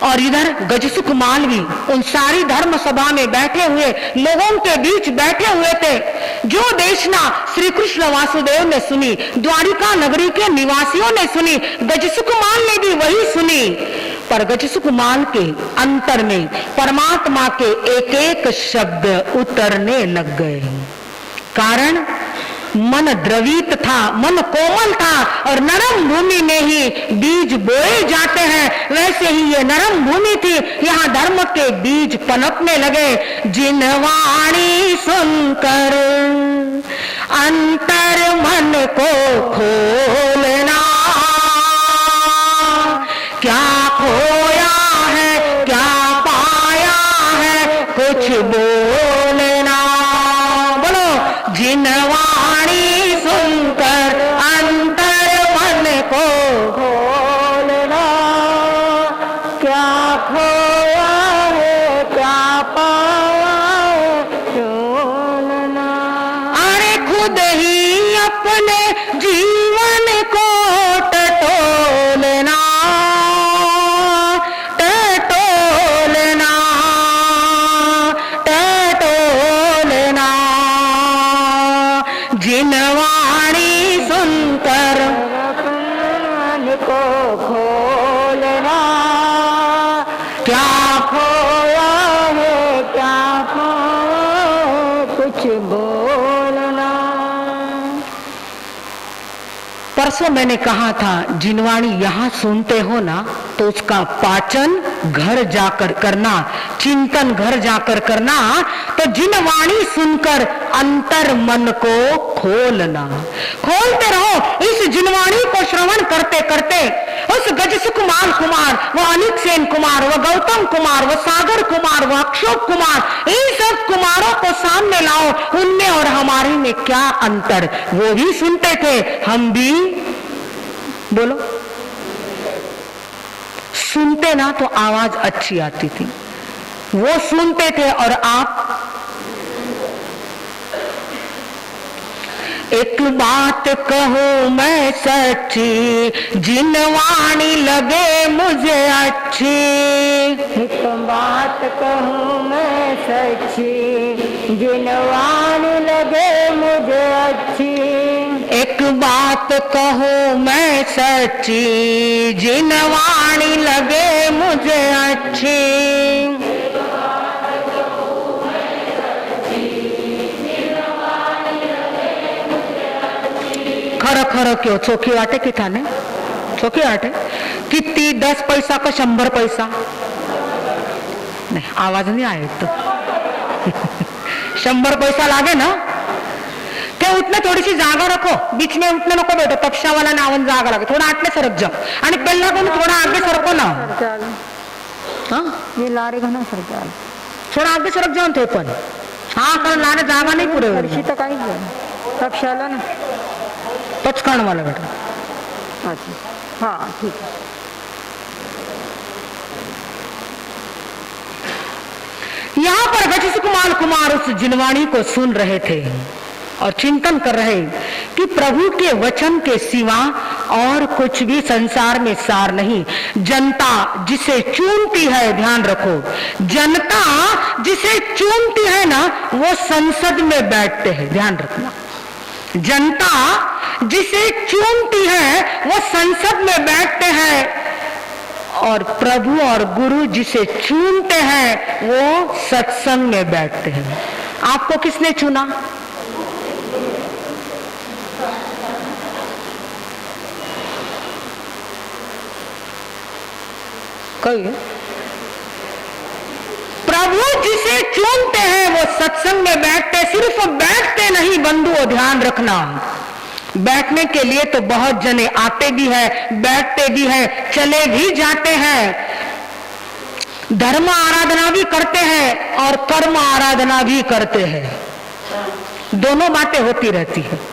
और इधर गजसुकमाल भी उन सारी धर्म सभा में बैठे हुए लोगों के बीच बैठे हुए थे। जो देशना श्री कृष्ण वासुदेव ने सुनी, द्वारिका नगरी के निवासियों ने सुनी, गजसुकमाल ने भी वही सुनी। पर गजसुकमाल के अंतर में परमात्मा के एक एक शब्द उतरने लग गए। कारण मन द्रवित था, मन कोमल था, और नरम भूमि में ही बीज बोए जाते हैं। वैसे ही ये नरम भूमि थी, यहाँ धर्म के बीज पनपने लगे। जिन वाणी सुनकर अंतर मन को खोलना, क्या खोया है क्या पाया है कुछ बोलना। बोलो, जिन वाणी सुनकर अंतर मन को खोलना, क्या खोया है क्या पाया है बोलना। अरे खुद ही अपने जीवन को टटोलना, टटोलना, टटोलना। जिन वाणी सुनकर मन को खोलना, क्या खोया है क्या खोया कुछ बोलना। परसों मैंने कहा था, जिनवाणी यहाँ सुनते हो ना, तो उसका पाचन घर जाकर करना, चिंतन घर जाकर करना। तो जिनवाणी सुनकर अंतर मन को खोलना, खोलते रहो। इस जिनवाणी को श्रवण करते करते उस गजसुकमाल कुमार, वो अनिक सेन कुमार, वो गौतम कुमार, वो सागर कुमार, वो अक्षोक कुमार, इन सब कुमारों को सामने लाओ। उनमें और हमारे में क्या अंतर? वो भी सुनते थे, हम भी। बोलो, सुनते ना तो आवाज अच्छी आती थी, वो सुनते थे और आप। एक बात कहूँ मैं सच्ची, जिनवाणी लगे मुझे अच्छी। एक बात कहूँ मैं सच्ची, जिनवाणी लगे मुझे अच्छी। एक बात कहूँ मैं सच्ची, जिनवाणी लगे मुझे अच्छी। खरं खरं क्यों चोखी वाटे की थाने, चोखी वाटे किती? 10 पैसा का 100 पैसा? नहीं, आवाज नहीं आए तो 100 पैसा लागे ना, ते उतने थोडीशी जागा रखो, बीच में उतने नको बैठो, पक्षावाला नावन जागा लागे, थोड़ा आटले सरक जाओ, आणि पहिला कोण थोड़ा आगे सरको ना। हाँ, ये लारे घना सरक, थोड़ा आगे सरक जाओ थे पण, हाँ कल लाने जागा नहीं पूरे वर्षी तो काही कक्षाला ना पचकाण वाला बेटा। अच्छा हाँ ठीक है। यहाँ पर गजसुकुमार कुमार उस जिनवाणी को सुन रहे थे और चिंतन कर रहे कि प्रभु के वचन के सिवा और कुछ भी संसार में सार नहीं। जनता जिसे चुनती है, ध्यान रखो, जनता जिसे चुनती है ना वो संसद में बैठते हैं, ध्यान रखना। जनता जिसे चुनती है वो संसद में बैठते हैं और प्रभु और गुरु जिसे चुनते हैं वो सत्संग में बैठते हैं। आपको किसने चुना? कहिए। प्रभु जिसे चुनते हैं वो सत्संग में बैठते, सिर्फ बैठते नहीं बंधुओं, ध्यान रखना। बैठने के लिए तो बहुत जने आते भी हैं, बैठते भी हैं, चले भी जाते हैं, धर्म आराधना भी करते हैं और कर्म आराधना भी करते हैं, दोनों बातें होती रहती है।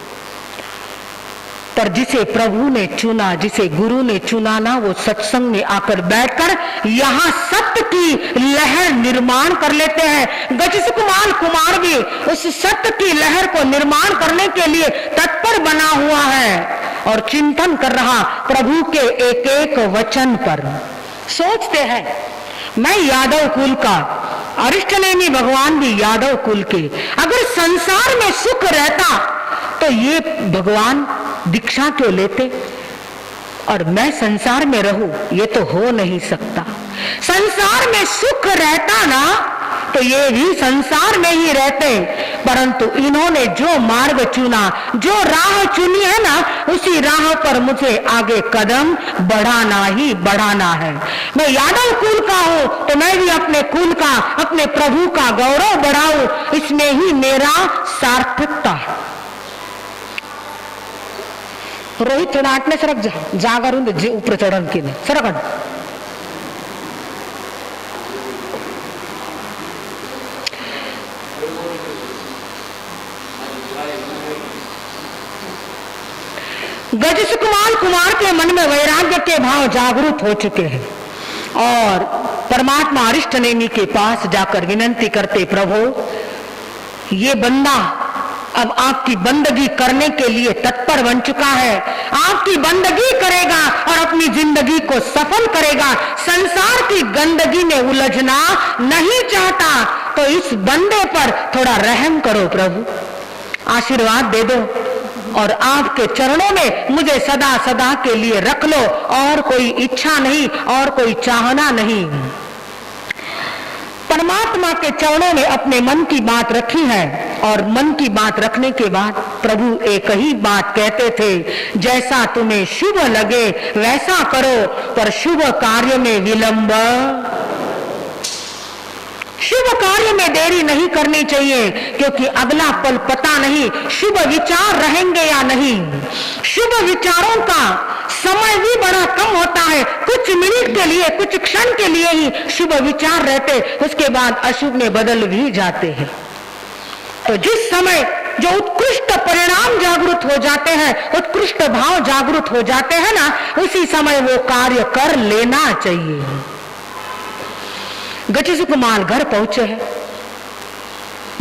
पर जिसे प्रभु ने चुना, जिसे गुरु ने चुना ना, वो सत्संग में आकर बैठकर यहाँ सत्य की लहर निर्माण कर लेते हैं। गजसुकुमार कुमार भी उस सत्य की लहर को निर्माण करने के लिए तत्पर बना हुआ है और चिंतन कर रहा प्रभु के एक एक वचन पर। सोचते हैं मैं यादव कुल का, अरिष्टनेमी भगवान भी यादव कुल के, अगर संसार में सुख रहता तो ये भगवान दीक्षा क्यों लेते और मैं संसार में रहूं? ये तो हो नहीं सकता। संसार में सुख रहता ना तो ये भी संसार में ही रहते, परंतु इन्होंने जो मार्ग चुना, जो राह चुनी है ना, उसी राह पर मुझे आगे कदम बढ़ाना ही बढ़ाना है। मैं यादव कुल का हूं तो मैं भी अपने कुल का, अपने प्रभु का गौरव बढ़ाऊं, इसमें ही मेरा सार्थकता है। रोहित थोड़ा आटले सरक जागा रू जे ऊपर चढ़न के लिए सरक। गजसुकुमार कुमार के मन में वैराग्य के भाव जागृत हो चुके हैं और परमात्मा अरिष्टनेमी के पास जाकर विनंती करते, प्रभु ये बंदा अब आपकी बंदगी करने के लिए तत्पर बन चुका है, आपकी बंदगी करेगा और अपनी जिंदगी को सफल करेगा, संसार की गंदगी में उलझना नहीं चाहता, तो इस बंदे पर थोड़ा रहम करो प्रभु, आशीर्वाद दे दो और आपके चरणों में मुझे सदा सदा के लिए रख लो, और कोई इच्छा नहीं और कोई चाहना नहीं। परमात्मा के चरणों में अपने मन की बात रखी है और मन की बात रखने के बाद प्रभु एक ही बात कहते थे, जैसा तुम्हें शुभ लगे वैसा करो, पर शुभ कार्य में विलंब, शुभ कार्य में देरी नहीं करनी चाहिए, क्योंकि अगला पल पता नहीं शुभ विचार रहेंगे या नहीं। शुभ विचारों का समय भी बड़ा कम होता है, कुछ मिनट के लिए, कुछ क्षण के लिए ही शुभ विचार रहते, उसके बाद अशुभ में बदल भी जाते हैं। तो जिस समय जो उत्कृष्ट परिणाम जागृत हो जाते हैं, उत्कृष्ट भाव जागृत हो जाते हैं ना, उसी समय वो कार्य कर लेना चाहिए। गजसुकुमार घर पहुंचे हैं,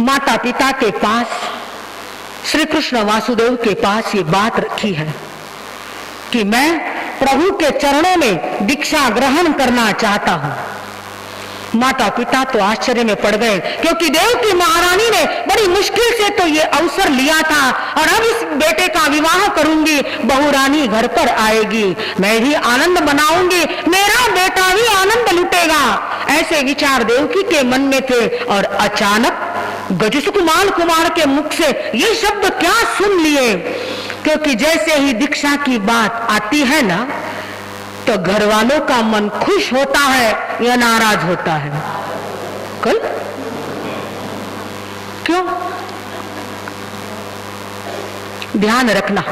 माता पिता के पास, श्री कृष्ण वासुदेव के पास ये बात रखी है कि मैं प्रभु के चरणों में दीक्षा ग्रहण करना चाहता हूं। माता पिता तो आश्चर्य में पड़ गए, क्योंकि देवकी महारानी ने बड़ी मुश्किल से तो ये अवसर लिया था, और अब इस बेटे का विवाह करूंगी, बहुरानी घर पर आएगी, मैं भी आनंद मनाऊंगी, मेरा बेटा भी आनंद लुटेगा, ऐसे विचार देवकी के मन में थे। और अचानक गजसुकुमार कुमार के मुख से ये शब्द क्या सुन लिए, क्योंकि जैसे ही दीक्षा की बात आती है ना, तो घर वालों का मन खुश होता है या नाराज होता है? कल क्यों? ध्यान रखना,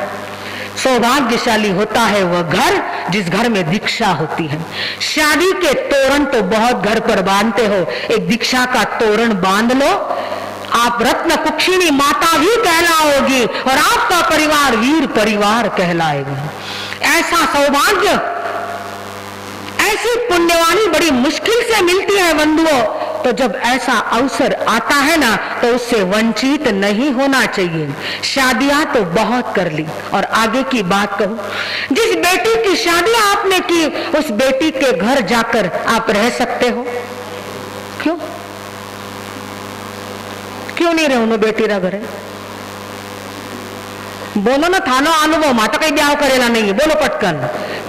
सौभाग्यशाली होता है वह घर जिस घर में दीक्षा होती है। शादी के तोरण तो बहुत घर पर बांधते हो, एक दीक्षा का तोरण बांध लो, आप रत्न कुक्षिणी माता भी कहलाओगी और आपका परिवार वीर परिवार कहलाएगा। ऐसा सौभाग्य, ऐसी पुण्यवानी बड़ी मुश्किल से मिलती है बंधुओं। तो जब ऐसा अवसर आता है ना, तो उससे वंचित नहीं होना चाहिए। शादियां तो बहुत कर ली, और आगे की बात कहूं, जिस बेटी की शादी आपने की, उस बेटी के घर जाकर आप रह सकते हो? क्यों क्यों नहीं रहो? बेटी रा घरे बोलो ना, थानो अनुभव माता कई ब्याह करेला नहीं है, बोलो पटकन,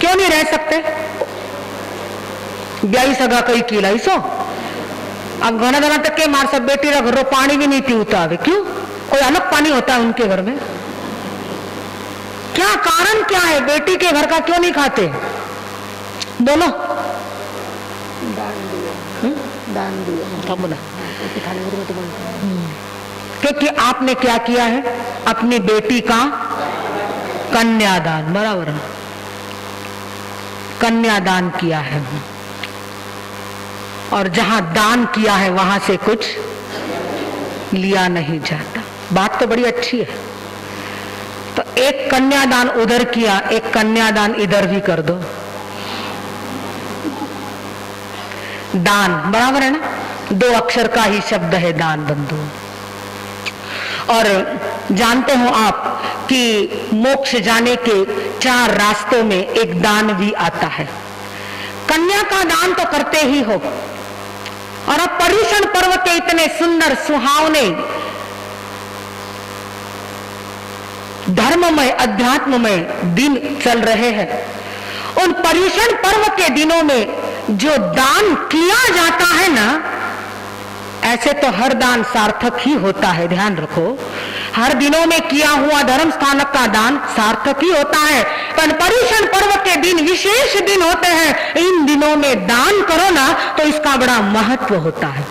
क्यों नहीं रह सकते? ब्याही सगा कई कीलाई सो। अब घना घना तक के मार सब बेटी रा घरों पानी भी नहीं पीता है। क्यों? कोई अलग पानी होता है उनके घर में? क्या कारण क्या है? बेटी के घर का क्यों नहीं खाते? बोलो। दान दिया। क्योंकि आपने क्या किया है? अपनी बेटी का कन्यादान, बराबर है, कन्यादान किया है। और जहां दान किया है वहां से कुछ लिया नहीं जाता। बात तो बड़ी अच्छी है। तो एक कन्यादान उधर किया, एक कन्यादान इधर भी कर दो। दान, बराबर है ना? 2 अक्षर का ही शब्द है दान बंधु। और जानते हो आप कि मोक्ष जाने के 4 रास्तों में एक दान भी आता है। कन्या का दान तो करते ही हो। और अब पर्युषण पर्व के इतने सुंदर सुहावने धर्ममय अध्यात्ममय दिन चल रहे हैं। उन पर्युषण पर्व के दिनों में जो दान किया जाता है ना, ऐसे तो हर दान सार्थक ही होता है, ध्यान रखो। हर दिनों में किया हुआ धर्म स्थानक का दान सार्थक ही होता है, पर पर्युषण पर्व के दिन विशेष दिन होते हैं। इन दिनों में दान करो ना, तो इसका बड़ा महत्व होता है।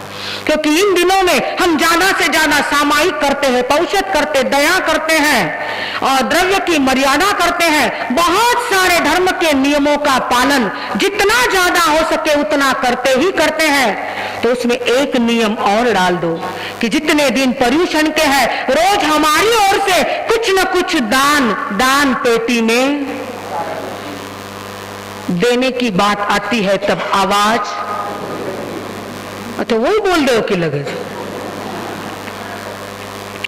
क्योंकि इन दिनों में हम ज्यादा से ज्यादा सामायिक करते हैं, पौषध करते, दया करते हैं और द्रव्य की मर्यादा करते हैं। बहुत सारे धर्म के नियमों का पालन जितना ज्यादा हो सके उतना करते ही करते हैं। तो उसमें एक नियम और डाल दो कि जितने दिन पर्युषण के हैं, रोज हमारी ओर से कुछ न कुछ दान पेटी में देने की बात आती है, तब आवाज तो वही बोल दो कि लगे।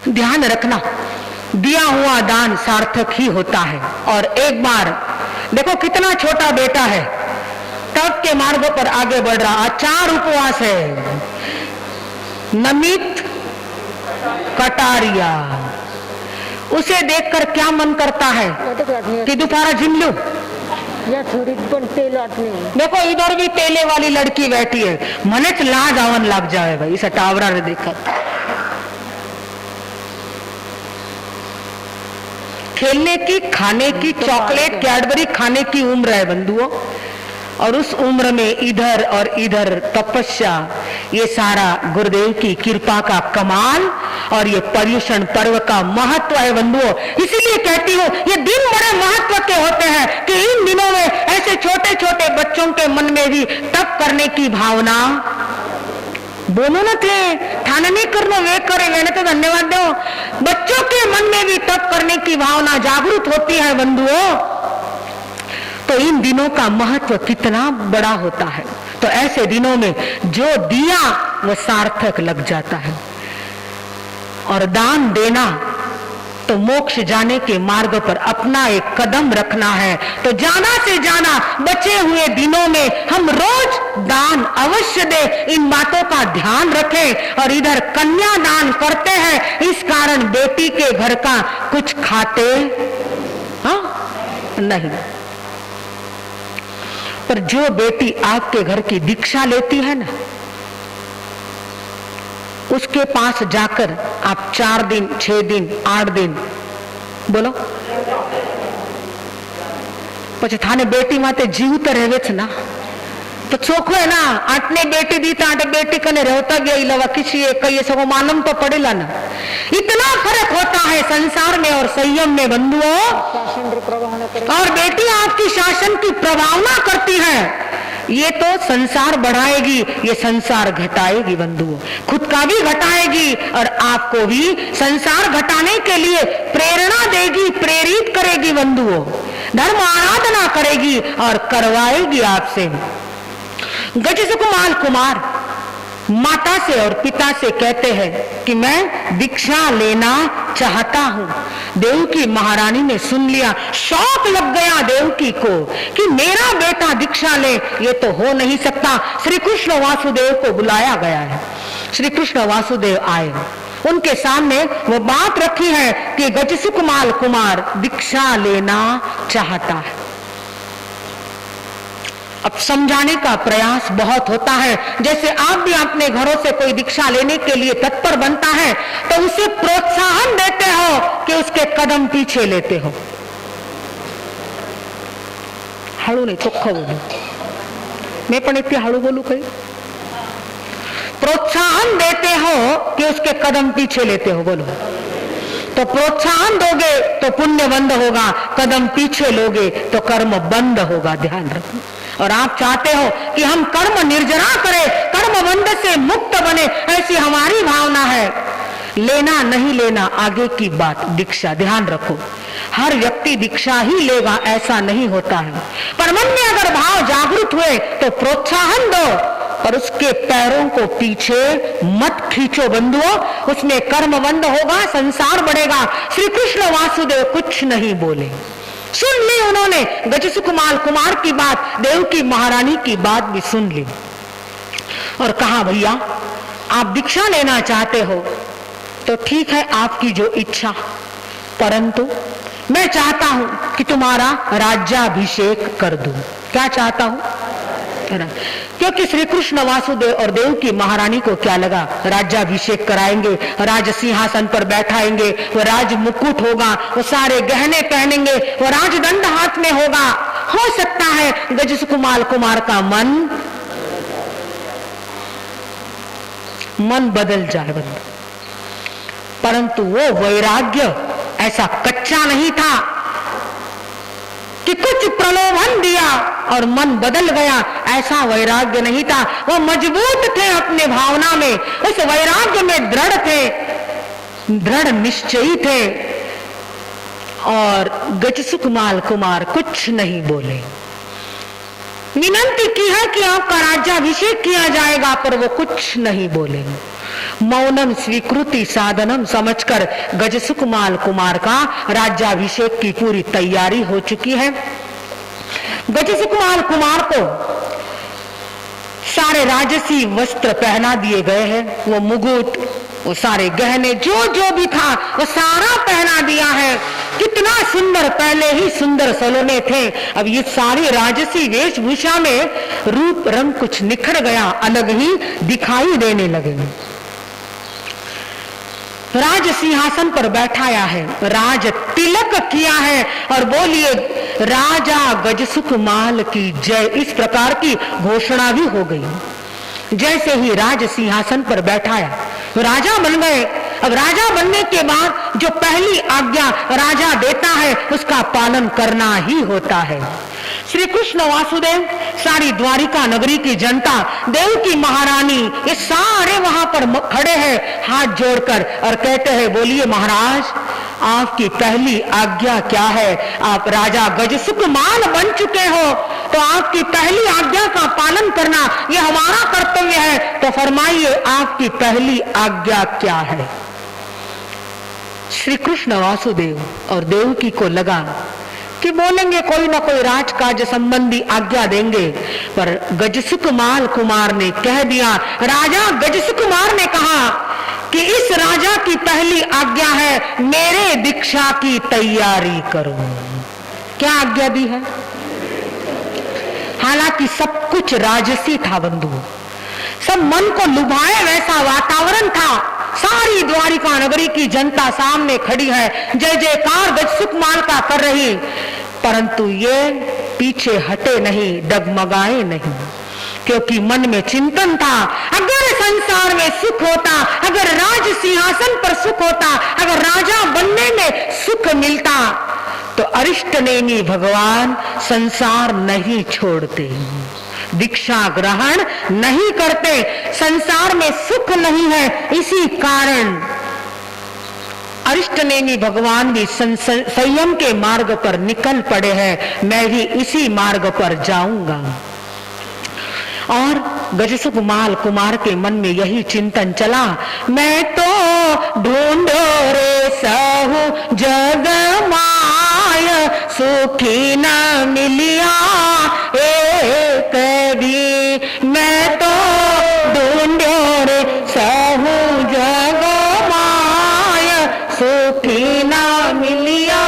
ध्यान रखना, दिया हुआ दान सार्थक ही होता है। और एक बार देखो कितना छोटा बेटा है, तप के मार्ग पर आगे बढ़ रहा, 4 उपवास है, नमित कटारिया। उसे देखकर क्या मन करता है कि दोपहर जिम लूं, या थोड़ी तेल देखो इधर भी तेले वाली लड़की बैठी है, मने लाज आवन लग जाए भाई। इस टावरा ने देखा, खेलने की, खाने की, चॉकलेट कैडबरी खाने की उम्र है बंधुओं। और उस उम्र में इधर और इधर तपस्या, ये सारा गुरुदेव की कृपा का कमाल और ये पर्युषण पर्व का महत्व है बंधुओं। इसीलिए कहती हूँ ये दिन बड़े महत्व के होते हैं कि इन दिनों में ऐसे छोटे छोटे बच्चों के मन में भी तप करने की भावना, बोलो न थे थाना नहीं करना, वे करे, मैंने तो धन्यवाद दो। बच्चों के मन में भी तप करने की भावना जागृत होती है बंधुओं। तो इन दिनों का महत्व कितना बड़ा होता है। तो ऐसे दिनों में जो दिया वो सार्थक लग जाता है। और दान देना तो मोक्ष जाने के मार्ग पर अपना एक कदम रखना है। तो ज्यादा से ज्यादा बचे हुए दिनों में हम रोज दान अवश्य दे, इन बातों का ध्यान रखें। और इधर कन्या दान करते हैं, इस कारण बेटी के घर का कुछ खाते नहीं। पर जो बेटी आपके घर की दीक्षा लेती है ना, उसके पास जाकर आप 4 दिन, 6 दिन, 8 दिन बोलो પછી થાને બેટી માટે જીવતા રહે છે ના, तो चोखो है ना, आटने बेटी दी आटे बेटी कने रहता गया इलावा किसी कई सब मालूम तो पड़ेला ना। इतना फर्क होता है संसार में और संयम में बंधुओं। और बेटी आपकी शासन की प्रभावना करती है। ये तो संसार बढ़ाएगी, ये संसार घटाएगी बंधुओं, खुद का भी घटाएगी और आपको भी संसार घटाने के लिए प्रेरणा देगी, प्रेरित करेगी बंधुओं, धर्म आराधना करेगी और करवाएगी आपसे। गजसुकुमाल कुमार माता से और पिता से कहते हैं कि मैं दीक्षा लेना चाहता हूँ। देवकी महारानी ने सुन लिया, शौक लग गया देवकी को कि मेरा बेटा दीक्षा ले, ये तो हो नहीं सकता। श्री कृष्ण वासुदेव को बुलाया गया है। श्री कृष्ण वासुदेव आए, उनके सामने वो बात रखी है कि गजसुकुमाल कुमार दीक्षा लेना चाहता है। अब समझाने का प्रयास बहुत होता है, जैसे आप भी अपने घरों से कोई दीक्षा लेने के लिए तत्पर बनता है तो उसे प्रोत्साहन देते हो कि उसके कदम पीछे लेते हो। हळू नहीं, चोख्खं बोलू, मैं पण इतनी हळू बोलू कहीं? प्रोत्साहन देते हो कि उसके कदम पीछे लेते हो, बोलो। तो प्रोत्साहन दोगे तो पुण्य बंद होगा, कदम पीछे लोगे तो कर्म बंद होगा, ध्यान रखो। और आप चाहते हो कि हम कर्म निर्जरा करें, कर्म बंध से मुक्त बने, ऐसी हमारी भावना है। लेना नहीं लेना आगे की बात, दीक्षा ध्यान रखो, हर व्यक्ति दीक्षा ही लेगा ऐसा नहीं होता है। पर मन में अगर भाव जागृत हुए तो प्रोत्साहन दो और उसके पैरों को पीछे मत खींचो बंधुओं, उसमें कर्म बंद होगा, संसार बढ़ेगा। श्री कृष्ण वासुदेव कुछ नहीं बोले, सुन ली उन्होंने गजसुकुमाल कुमार की बात, देवकी महारानी की बात भी सुन ली और कहा भैया आप दीक्षा लेना चाहते हो तो ठीक है, आपकी जो इच्छा, परंतु मैं चाहता हूं कि तुम्हारा राज्याभिषेक कर दूं। क्या चाहता हूं? क्योंकि श्री कृष्ण वासुदेव और देवकी महारानी को क्या लगा, राज्याभिषेक कराएंगे, राज सिंहासन पर बैठाएंगे, वो राज मुकुट होगा, वो सारे गहने पहनेंगे, वो राजदंड हाथ में होगा। हो सकता है गजसुकुमाल कुमार का मन बदल जाए, परंतु वो वैराग्य ऐसा कच्चा नहीं था कि कुछ प्रलोभन दिया और मन बदल गया, ऐसा वैराग्य नहीं था। वो मजबूत थे अपने भावना में, उस वैराग्य में दृढ़ थे, दृढ़ निश्चयी थे। और गजसुकुमाल कुमार कुछ नहीं बोले। विनंती की है कि आपका राज्याभिषेक किया जाएगा, पर वो कुछ नहीं बोले। मौनम स्वीकृति साधनम समझकर गजसुकुमाल कुमार का राज्याभिषेक की पूरी तैयारी हो चुकी है। गजसुकुमाल कुमार को सारे राजसी वस्त्र पहना दिए गए हैं, वो मुकुट, वो सारे गहने, जो जो भी था वो सारा पहना दिया है। कितना सुंदर, पहले ही सुंदर सलोने थे, अब ये सारी राजसी वेशभूषा में रूप रंग कुछ निखर गया, अलग ही दिखाई देने लगे। राज सिंहासन पर बैठाया है, राज तिलक किया है और बोलिए राजा गजसुकुमाल की जय, इस प्रकार की घोषणा भी हो गई। जैसे ही राज सिंहासन पर बैठाया, राजा बन गए। अब राजा बनने के बाद जो पहली आज्ञा राजा देता है उसका पालन करना ही होता है। श्री कृष्ण वासुदेव, सारी द्वारिका नगरी की जनता, देवकी महारानी, ये सारे वहां पर खड़े हैं हाथ जोड़कर और कहते हैं बोलिए महाराज आपकी पहली आज्ञा क्या है? आप राजा गजसुकुमाल बन चुके हो तो आपकी पहली आज्ञा का पालन करना ये हमारा कर्तव्य है, तो फरमाइए आपकी पहली आज्ञा क्या है? श्री कृष्ण वासुदेव और देवकी को लगा कि बोलेंगे कोई ना कोई राजकाज संबंधी आज्ञा देंगे, पर गजसुकुमाल कुमार ने कह दिया, राजा गजसुकुमार ने कहा कि इस राजा की पहली आज्ञा है मेरे दीक्षा की तैयारी करो। क्या आज्ञा दी है? हालांकि सब कुछ राजसी था बंधु, सब मन को लुभाए वैसा वातावरण था। सारी द्वारिका नगरी की जनता सामने खड़ी है, जय जयकार गजसुकुमाल का कर रही, परंतु ये पीछे हटे नहीं, डगमगाए नहीं, क्योंकि मन में चिंतन था अगर संसार में सुख होता, अगर राज सिंहासन पर सुख होता, अगर राजा बनने में सुख मिलता तो अरिष्ट नेमी भगवान संसार नहीं छोड़ते। दीक्षा ग्रहण नहीं करते, संसार में सुख नहीं है। इसी कारण अरिष्टनेमी भगवान भी संयम के मार्ग पर निकल पड़े हैं। मैं भी इसी मार्ग पर जाऊंगा। और गजसुकमाल कुमार के मन में यही चिंतन चला, मैं तो ढूंढो रे सहु जग माय, सुखी न मिलिया एक भी। मैं तो ढूंढो रे सहु जग माय, सुखी न मिलिया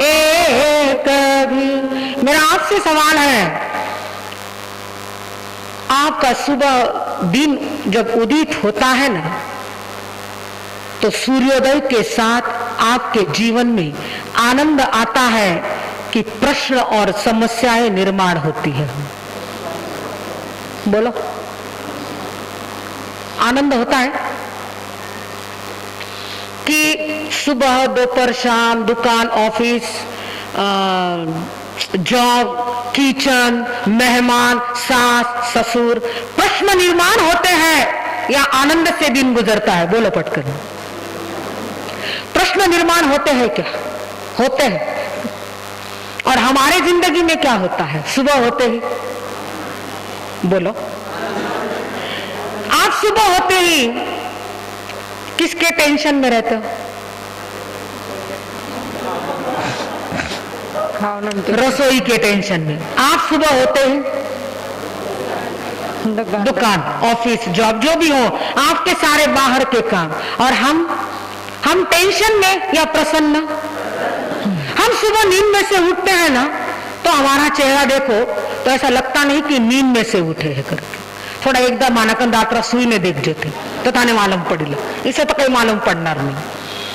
एक भी। मेरा आपसे सवाल है, आपका सुबह दिन जब उदित होता है ना, तो सूर्योदय के साथ आपके जीवन में आनंद आता है कि प्रश्न और समस्याएं निर्माण होती है? बोलो, आनंद होता है कि सुबह दोपहर शाम दुकान ऑफिस जॉब किचन मेहमान सास ससुर प्रश्न निर्माण होते हैं या आनंद से दिन गुजरता है? बोलो पटकर। प्रश्न निर्माण होते हैं क्या? होते हैं। और हमारे जिंदगी में क्या होता है सुबह होते ही? बोलो, आप सुबह होते ही किसके टेंशन में रहते हो? रसोई के टेंशन में। आप सुबह होते ही दुकान ऑफिस जॉब जो भी हो, आपके सारे बाहर के काम। और हम टेंशन में या प्रसन्न? हम सुबह नींद में से उठते हैं ना, तो हमारा चेहरा देखो तो ऐसा लगता नहीं कि नींद में से उठे है करके। थोड़ा एकदम मानकन दात्रा सुई ने देख जेते तो ताने मालूम पड़ेगा, इसे तो कोई मालूम पड़ना नहीं,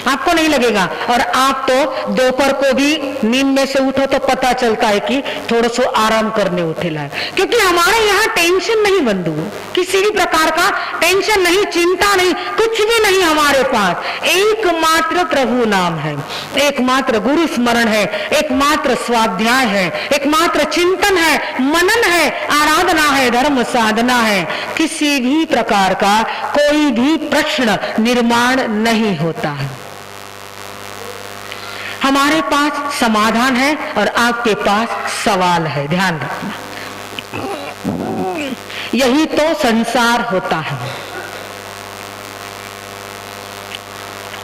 आपको नहीं लगेगा। और आप तो दोपहर को भी नींद में से उठो तो पता चलता है कि थोड़ा सा आराम करने उठेला है, क्योंकि हमारे यहाँ टेंशन नहीं बंधु, किसी भी प्रकार का टेंशन नहीं, चिंता नहीं, कुछ भी नहीं हमारे पास। एकमात्र प्रभु नाम है, एकमात्र गुरु स्मरण है, एकमात्र स्वाध्याय है, एकमात्र चिंतन है, मनन है, आराधना है, धर्म साधना है। किसी भी प्रकार का कोई भी प्रश्न निर्माण नहीं होता है। हमारे पास समाधान है और आपके पास सवाल है, ध्यान रखना। यही तो संसार होता है।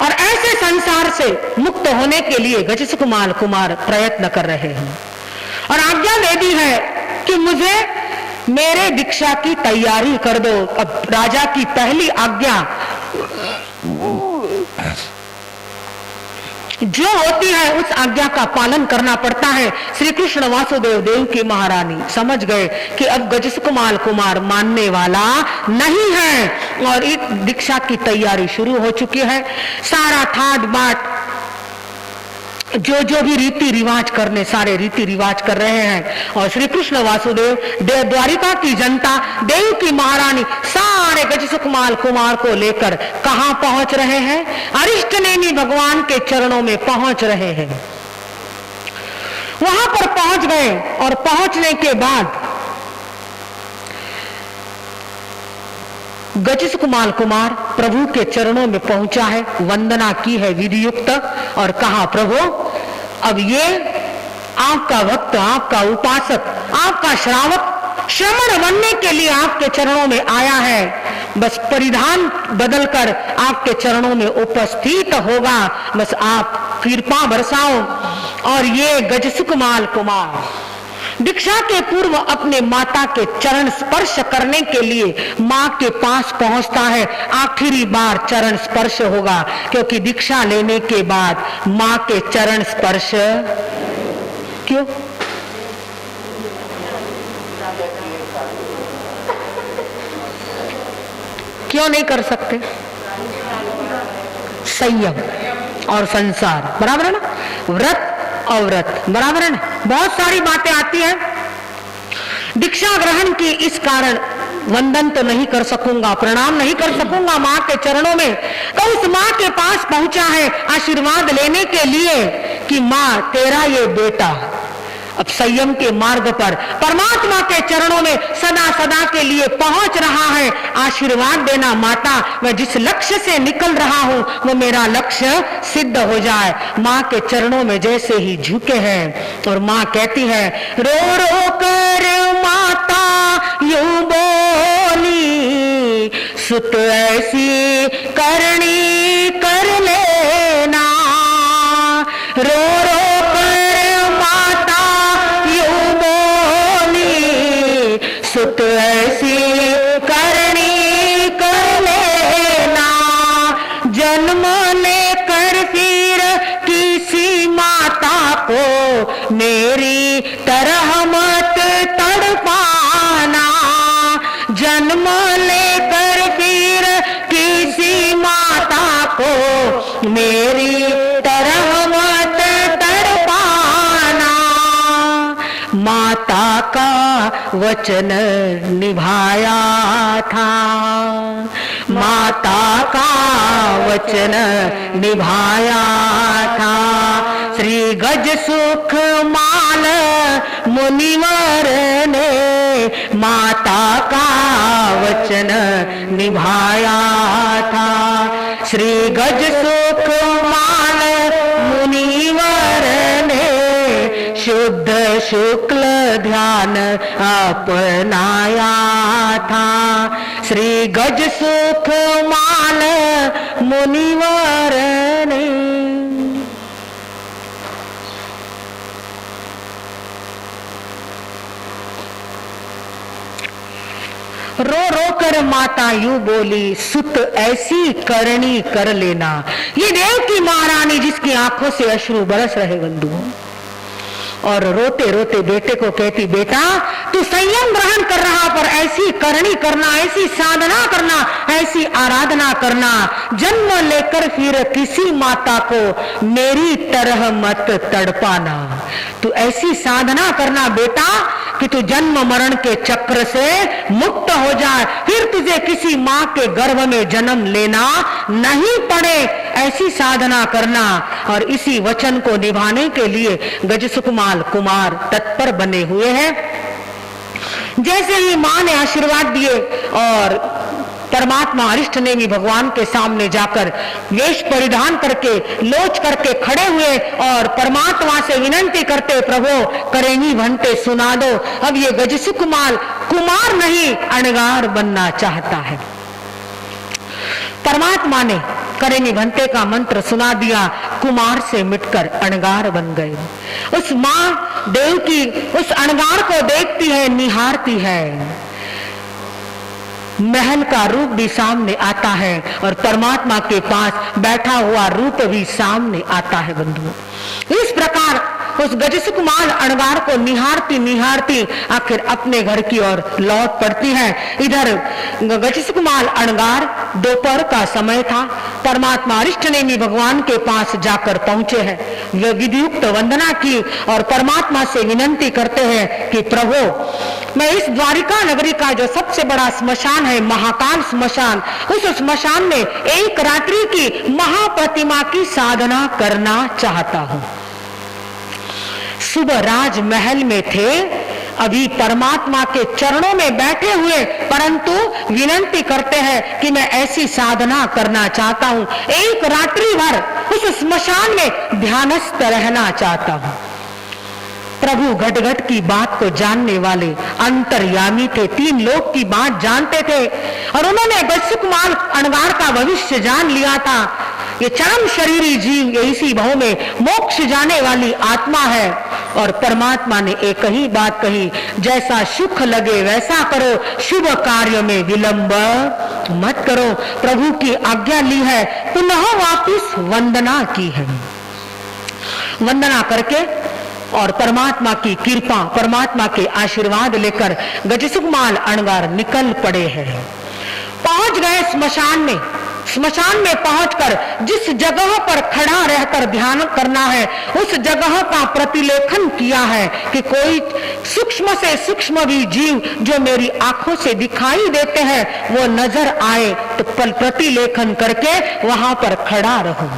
और ऐसे संसार से मुक्त होने के लिए गजसुकमाल कुमार प्रयत्न कर रहे हैं और आज्ञा दे दी है कि मुझे मेरे दीक्षा की तैयारी कर दो। अब राजा की पहली आज्ञा जो होती है उस आज्ञा का पालन करना पड़ता है। श्री कृष्ण वासुदेव देव की महारानी समझ गए कि अब गजसुकमाल कुमार मानने वाला नहीं है और एक दीक्षा की तैयारी शुरू हो चुकी है। सारा ठाट बाट जो भी रीति रिवाज करने सारे रीति रिवाज कर रहे हैं। और श्री कृष्ण वासुदेव द्वारिका की जनता देव की महारानी सारे गजसुकमाल कुमार को लेकर कहां पहुंच रहे हैं? अरिष्टनेमी भगवान के चरणों में पहुंच रहे हैं। वहां पर पहुंच गए और पहुंचने के बाद गजसुकमाल कुमार प्रभु के चरणों में पहुंचा है, वंदना की है विधियुक्त और कहा, प्रभु अब ये आपका भक्त, आपका उपासक, आपका श्रावक श्रमण बनने के लिए आपके चरणों में आया है। बस परिधान बदलकर आपके चरणों में उपस्थित होगा, बस आप कृपा बरसाओ। और ये गजसुकमाल कुमार दीक्षा के पूर्व अपने माता के चरण स्पर्श करने के लिए माँ के पास पहुंचता है। आखिरी बार चरण स्पर्श होगा, क्योंकि दीक्षा लेने के बाद माँ के चरण स्पर्श क्यों? क्यों नहीं कर सकते? संयम और संसार बराबर है ना, व्रत और व्रत बराबर है ना, बहुत सारी बातें आती हैं। दीक्षा ग्रहण की इस कारण वंदन तो नहीं कर सकूंगा, प्रणाम नहीं कर सकूंगा माँ के चरणों में, तो उस माँ के पास पहुंचा है आशीर्वाद लेने के लिए कि माँ तेरा ये बेटा अब संयम के मार्ग पर परमात्मा के चरणों में सदा सदा के लिए पहुंच रहा है। आशीर्वाद देना माता, मैं जिस लक्ष्य से निकल रहा हूं वो मेरा लक्ष्य सिद्ध हो जाए। माँ के चरणों में जैसे ही झुके हैं और माँ कहती है, रो रो कर माता यूं बोली, सुत ऐसी करनी कर लेना। रो रो कर माता यूं बोली, सुत ऐसी करनी कर लेना। जन्म लेकर फिर किसी माता को मेरी तरह मत तड़पाना। जन्म लेकर फिर किसी माता को मेरी तरह मत तड़पाना। माता का वचन निभाया था, माता का वचन निभाया था। श्री गज सुख माल मुनिवर ने माता का वचन निभाया था। श्री गज सुख माल मुनिवर ने शुद्ध शुक्ल ध्यान अपनाया था। श्री गज सुख माल मुनिवर ने। रो रो कर माता यूं बोली, सुत ऐसी करनी कर लेना। ये देवकी महारानी जिसकी आंखों से अश्रु बरस रहे बंधुओं, और रोते रोते बेटे को कहती, बेटा तू संयम ग्रहण कर रहा पर ऐसी करनी करना, ऐसी साधना करना, ऐसी आराधना करना। जन्म लेकर फिर किसी माता को मेरी तरह मत तड़पाना। तू ऐसी साधना करना बेटा कि तू जन्म मरण के चक्र से मुक्त हो जाए, फिर तुझे किसी माँ के गर्भ में जन्म लेना नहीं पड़े। ऐसी साधना करना। और इसी वचन को निभाने के लिए गजसुकमाल कुमार तत्पर बने हुए हैं। जैसे ही माँ ने आशीर्वाद दिए और परमात्मा अरिष्ट ने भी भगवान के सामने जाकर वेश परिधान करके लोच करके खड़े हुए और परमात्मा से विनंती करते, प्रभु करेंगी भंते सुना दो। अब ये गजसुकमाल कुमार नहीं अणगार बनना चाहता है। परमात्मा ने करेंगी भंते का मंत्र सुना दिया, कुमार से मिटकर अणगार बन गए। उस माँ देव की उस अणगार को देखती है, निहारती है। महल का रूप भी सामने आता है और परमात्मा के पास बैठा हुआ रूप भी सामने आता है बंधुओं। इस प्रकार उस गजसुकमाल अणगार को निहारती निहारती आखिर अपने घर की ओर लौट पड़ती है। इधर गजसुकमाल अणगार दोपहर का समय था। परमात्मा अरिष्ट ने भी भगवान के पास जाकर पहुंचे हैं। वे विधियुक्त वंदना की और परमात्मा से विनंती करते हैं कि प्रभु मैं इस द्वारिका नगरी का जो सबसे बड़ा स्मशान है, महाकाल स्मशान, उस स्मशान में एक रात्रि की महाप्रतिमा की साधना करना चाहता हूं। सुबह राजमहल में थे, अभी परमात्मा के चरणों में बैठे हुए, परंतु विनंती करते हैं कि मैं ऐसी साधना करना चाहता हूं, एक रात्रि भर उस स्मशान में ध्यानस्थ रहना चाहता हूं। प्रभु घट घट की बात को जानने वाले अंतर्यामी थे, तीन लोक की बात जानते थे और उन्होंने गजसुकमाल अणगार का भविष्य जान लिया था। ये चरम शरीरी जीव ये इसी भाव में मोक्ष जाने वाली आत्मा है। और परमात्मा ने एक ही बात कही, जैसा सुख लगे वैसा करो, शुभ कार्य में विलंब मत करो। प्रभु की आज्ञा ली है, पुनः वापिस वंदना की है। वंदना करके और परमात्मा की कृपा, परमात्मा के आशीर्वाद लेकर गजसुकमाल अणगार निकल पड़े हैं। पहुंच गए स्मशान में। स्मशान में पहुंचकर जिस जगह पर खड़ा रहकर ध्यान करना है, उस जगह का प्रतिलेखन किया है कि कोई सूक्ष्म से सूक्ष्म भी जीव जो मेरी आंखों से दिखाई देते हैं वो नजर आए तो प्रतिलेखन करके वहां पर खड़ा रहूं।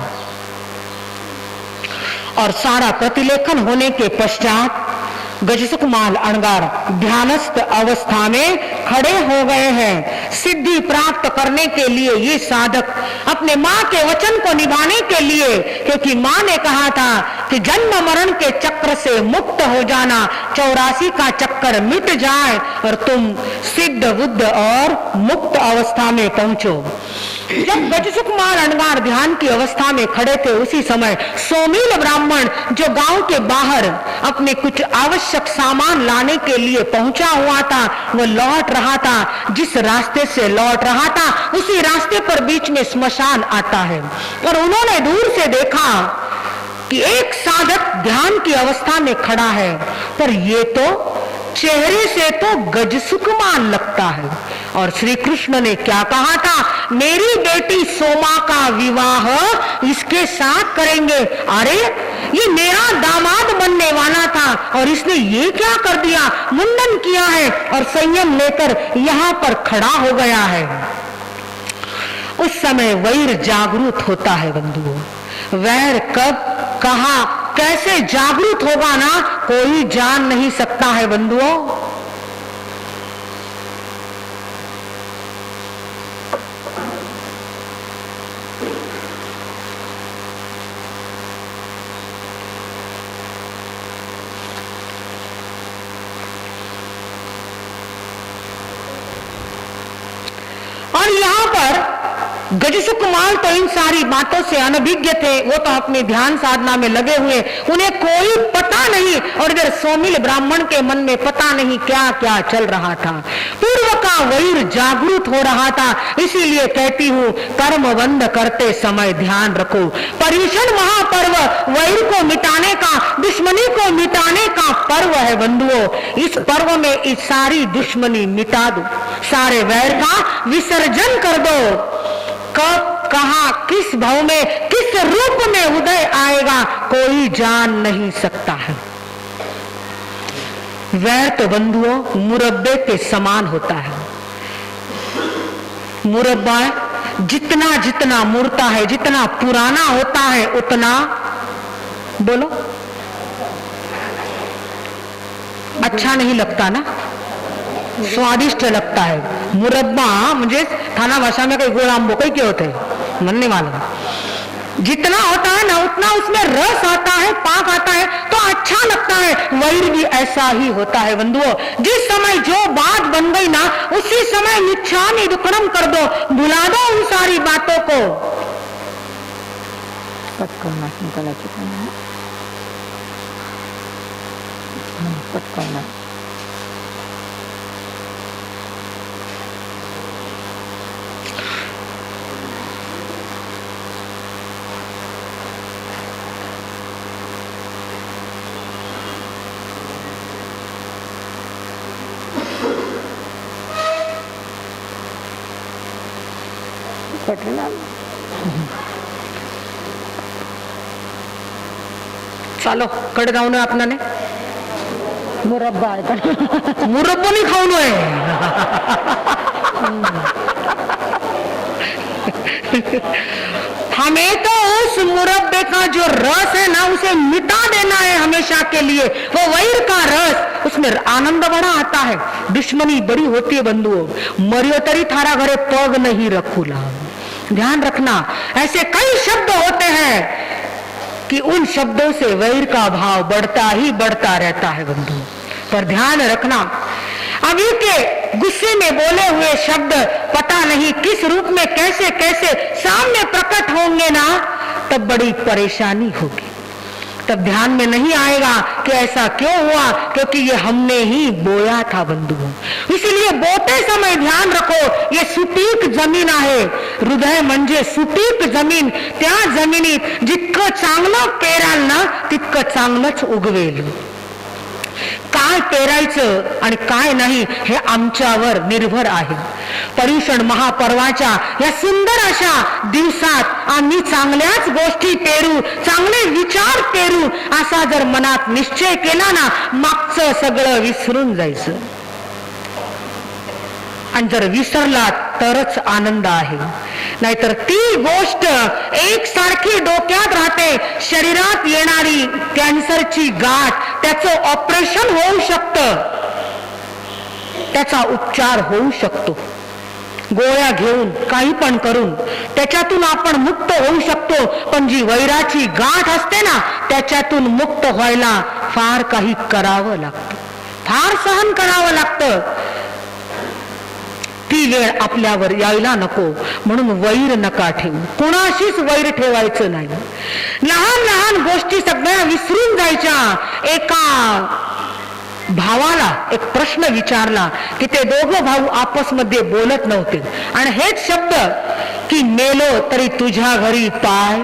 और सारा प्रतिलेखन होने के पश्चात गजसुकमाल अणगार ध्यानस्थ अवस्था में खड़े हो गए हैं। सिद्धि प्राप्त करने के लिए ये साधक अपने माँ के वचन को निभाने के लिए, क्योंकि माँ ने कहा था कि जन्म मरण के चक्र से मुक्त हो जाना, 84 का चक्कर मिट जाए और तुम सिद्ध बुद्ध और मुक्त अवस्था में पहुंचो। जब गजसुकमाल अणगार ध्यान की अवस्था में खड़े थे, उसी समय सोमील ब्राह्मण जो गांव के बाहर अपने कुछ आवश्यक सामान लाने के लिए पहुंचा हुआ था, वो लौट रहा था। जिस रास्ते से लौट रहा था उसी रास्ते पर बीच में स्मशान आता है और उन्होंने दूर से देखा कि एक साधक ध्यान की अवस्था में खड़ा है, पर ये तो चेहरे से तो गजसुकमाल लगता है। और श्री कृष्ण ने क्या कहा था, मेरी बेटी सोमा का विवाह इसके साथ करेंगे। अरे ये मेरा दामाद बनने वाला था और इसने ये क्या कर दिया, मुंडन किया है और संयम लेकर यहाँ पर खड़ा हो गया है। उस समय वैर जागरूक होता है बंधुओं। वैर कब, कहा, कैसे जागरूक होगा ना, कोई जान नहीं सकता है बंधुओं। और यहाँ पर गजसुकमाल तो इन सारी बातों से अनभिज्ञ थे, वो तो अपने ध्यान साधना में लगे हुए, उन्हें कोई पता नहीं। और इधर सोमिल ब्राह्मण के मन में पता नहीं क्या क्या चल रहा था। पूर्व का वैर जागृत हो रहा था। इसीलिए कहती हूँ, कर्म बंद करते समय ध्यान रखो। पर्युषण महापर्व वैर को मिटाने का, दुश्मनी को मिटाने का पर्व है बंधुओं। इस पर्व में इस सारी दुश्मनी मिटा दो, सारे वैर का विसर्जन कर दो। कब, कहां, किस भाव में, किस रूप में उदय आएगा, कोई जान नहीं सकता है। वैर तो बंधुओं मुरब्बे के समान होता है। मुरब्बा जितना जितना मुड़ता है, जितना पुराना होता है, उतना बोलो अच्छा नहीं लगता ना, स्वादिष्ट लगता है। मुरब्बा मुझे थाना भाषा में कई गोलाम्बो कई क्या होते हैं मन नहीं मालूम। जितना होता है ना उतना उसमें रस आता है, पाक आता है तो अच्छा लगता है। वैर भी ऐसा ही होता है बंधुओं। जिस समय जो बात बन गई ना, उसी समय मिच्छामि दुक्कडम कर दो, भुला दो उन सारी बातों को। कट करना कट करना कटना। चालो कट गाँव ने अपना ने मुरब्बा है, मुरब्बो नहीं खाऊनो है। हमें तो उस मुरब्बे का जो रस है ना, उसे मिटा देना है हमेशा के लिए। वो वैर का रस, उसमें आनंद बड़ा आता है, दुश्मनी बड़ी होती है बंधुओं। मरियो तरी थारा घरे पग नहीं रखूला। ध्यान रखना, ऐसे कई शब्द होते हैं कि उन शब्दों से वैर का भाव बढ़ता ही बढ़ता रहता है बंधु। पर ध्यान रखना, अभी के गुस्से में बोले हुए शब्द पता नहीं किस रूप में कैसे कैसे सामने प्रकट होंगे ना, तब बड़ी परेशानी होगी। तब ध्यान में नहीं आएगा कि ऐसा क्यों हुआ, क्योंकि ये हमने ही बोया था बंधुओं। इसलिए बोते समय ध्यान रखो, ये सुपीक जमीन आहे, हृदय म्हणजे सुपीक जमीन। त्या जमिनीत जितकं चांगलं पेराल ना, तितकं चांगलंच उगवेल। काय पेरायचं आणि काय नाही हे आमच्यावर निर्भर आहे। पर्युषण महापर्वाच्या या सुंदर अशा दिवसात आम्ही चांगल्याच गोष्टी पेरू, चांगले विचार पेरू, असा जर मनात निश्चय केला ना, मागचं सगळं विसरून जायचं। आणि जर विसरला तरच आनंद आहे, नाहीतर ती गोष्ट एक सारखी डोक्यात राहते। शरीरात येणारी कॅन्सरची गाठ त्याचं ऑपरेशन होऊ शकतं, त्याचा उपचार होऊ शकतो. गोळ्या घेऊन काही पण करून त्याच्यातून आपण मुक्त होऊ शकतो. पण जी वैराची गाठ असते ना, त्याच्यातून मुक्त व्हायला फार काही करावं लागतं, फार सहन करावं लागतं. ती वेळ आपल्यावर यायला नको म्हणून वैर नका ठेवू, कुणाशीच वैर ठेवायचं नाही. लहान लहान गोष्टी सगळ्या विसरून जायच्या. एका भावाला एक प्रश्न विचारला की ते दोघं भाऊ आपसमध्ये बोलत नव्हते आणि हेच शब्द की मेलो तरी तुझ्या घरी पाय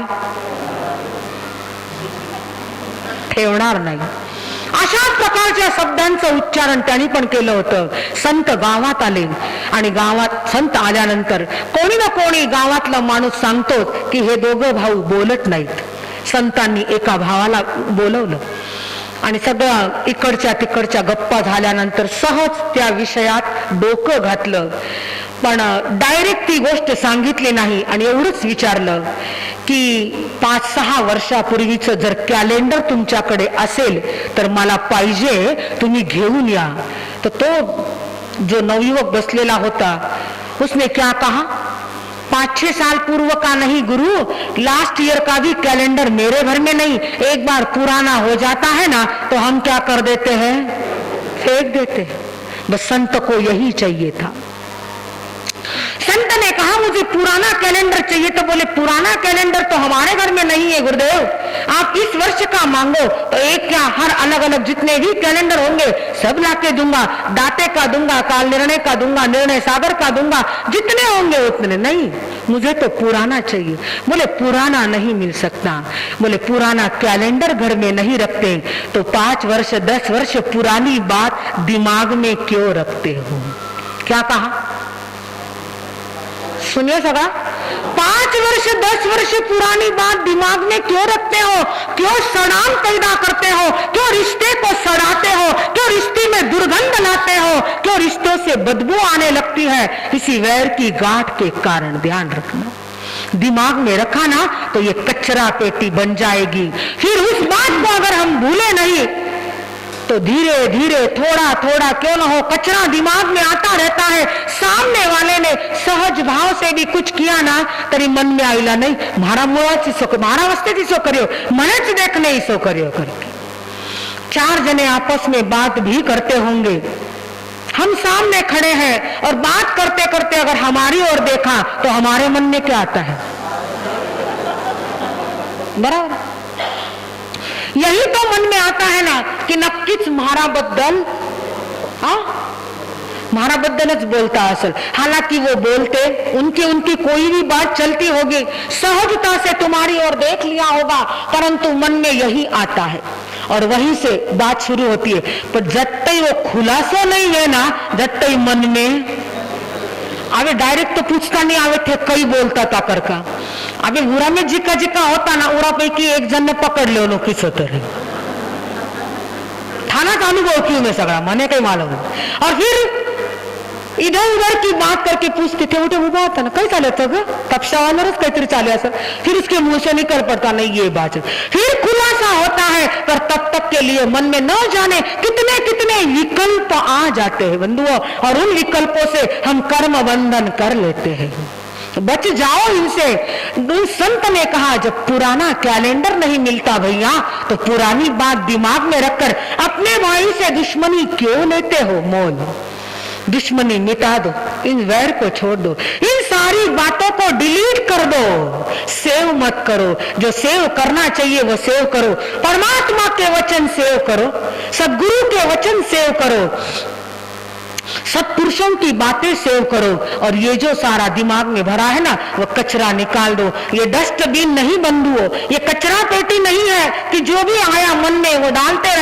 ठेवणार नाही, अशा प्रकारच्या शब्दांचं उच्चारण त्यांनी पण केलं होतं. संत गावात आले आणि गावात संत आल्यानंतर कोणी ना कोणी गावातला माणूस सांगतो की हे दोघं भाऊ बोलत नाहीत. संतांनी एका भावाला बोलवलं आणि सगळं इकडच्या तिकडच्या गप्पा झाल्यानंतर सहज त्या विषयात डोकं घातलं, पण डायरेक्ट ती गोष्ट सांगितली नाही आणि एवढंच विचारलं की 5-6 वर्षापूर्वीचं जर कॅलेंडर तुमच्याकडे असेल तर मला पाहिजे, तुम्ही घेऊन या. तर तो जो नवयुवक बसलेला होता उसने क्या कहा, 5-6 साल पूर्व का नहीं गुरु, लास्ट ईयर का भी कैलेंडर मेरे घर में नहीं, एक बार पुराना हो जाता है ना तो हम क्या कर देते हैं, फेंक देते हैं. बस संत को यही चाहिए था. संत ने कहा मुझे पुराना कैलेंडर चाहिए, तो बोले पुराना कैलेंडर तो हमारे घर में नहीं है गुरुदेव, आप इस वर्ष का मांगो तो एक क्या हर अलग अलग जितने भी कैलेंडर होंगे सब लाके दूंगा, दाते का दूंगा, काल निर्णय का दूंगा, निर्णय सागर का दूंगा, जितने होंगे उतने. नहीं, मुझे तो पुराना चाहिए. बोले पुराना नहीं मिल सकता. बोले पुराना कैलेंडर घर में नहीं रखते तो 5 वर्ष 10 वर्ष पुरानी बात दिमाग में क्यों रखते हो. क्या कहा, सुनिए सगा, 5 वर्ष 10 वर्ष पुरानी बात दिमाग में क्यों रखते हो, क्यों सड़ान पैदा करते हो, क्यों रिश्ते को सड़ाते हो, क्यों रिश्ते में दुर्गंध लाते हो, क्यों रिश्तों से बदबू आने लगती है, किसी वैर की गांठ के कारण. ध्यान रखना, दिमाग में रखा ना तो ये कचरा पेटी बन जाएगी. फिर उस बात को अगर हम भूले नहीं तो धीरे धीरे थोड़ा थोड़ा क्यों न हो कचरा दिमाग में आता रहता है. सामने वाले ने सहज भाव से भी कुछ किया ना तरी मन में आईला नहीं, मारा मुळाची सो मारा वस्तेची सो करियो, मनेच देखने ही सो करियो करके. 4 जने आपस में बात भी करते होंगे, हम सामने खड़े हैं और बात करते करते अगर हमारी ओर देखा तो हमारे मन में क्या आता है, बराबर. यही तो मन में आता है ना की नक्कीच महाराबद्दल महाराबद्दलच बोलता असल. हालांकि वो बोलते उनकी कोई भी बात चलती होगी, सहजता से तुम्हारी ओर देख लिया होगा, परंतु मन में यही आता है और वहीं से बात शुरू होती है. पर जब तक वो खुलासा नहीं है ना, जब तक मन में अबे डायरेक्ट तो पूछता नहीं आवे थे कई बोलता था करका. अबे उरा में जिका जिका होता ना उरा पैकी एक जन ने पकड़ लो किस तरी थाना का अनुभव क्यों में सगळा मने काही मालूम. और फिर इधर उधर की बात करके पूछते थे, उठे उभा होता ना काही चालत ग तपशावानरच काहीतरी चाले असं. फिर उसके मुंह से निकल पड़ता नहीं ये बात, फिर खुलासा होता है. पर तब तक के लिए मन में न जाने कितने कितने विकल्प आ जाते हैं बंधुओं, और उन विकल्पों से हम कर्म बंधन कर लेते हैं. बच जाओ इनसे. संत ने कहा जब पुराना कैलेंडर नहीं मिलता भैया तो पुरानी बात दिमाग में रखकर अपने भाई से दुश्मनी क्यों लेते हो. मोल दुश्मनी मिटा दो, इन वैर को छोड़ दो, इन सारी बातों को डिलीट कर दो, सेव मत करो. जो सेव करना चाहिए वो सेव करो, परमात्मा के वचन सेव करो, सद्गुरु के वचन सेव करो, सत्पुरुषों की बातें सेव करो. और ये जो सारा दिमाग में भरा है ना वो कचरा निकाल दो. ये डस्टबिन नहीं बंधुओं, ये कचरा पेटी नहीं है कि जो भी आया मन में वो डालते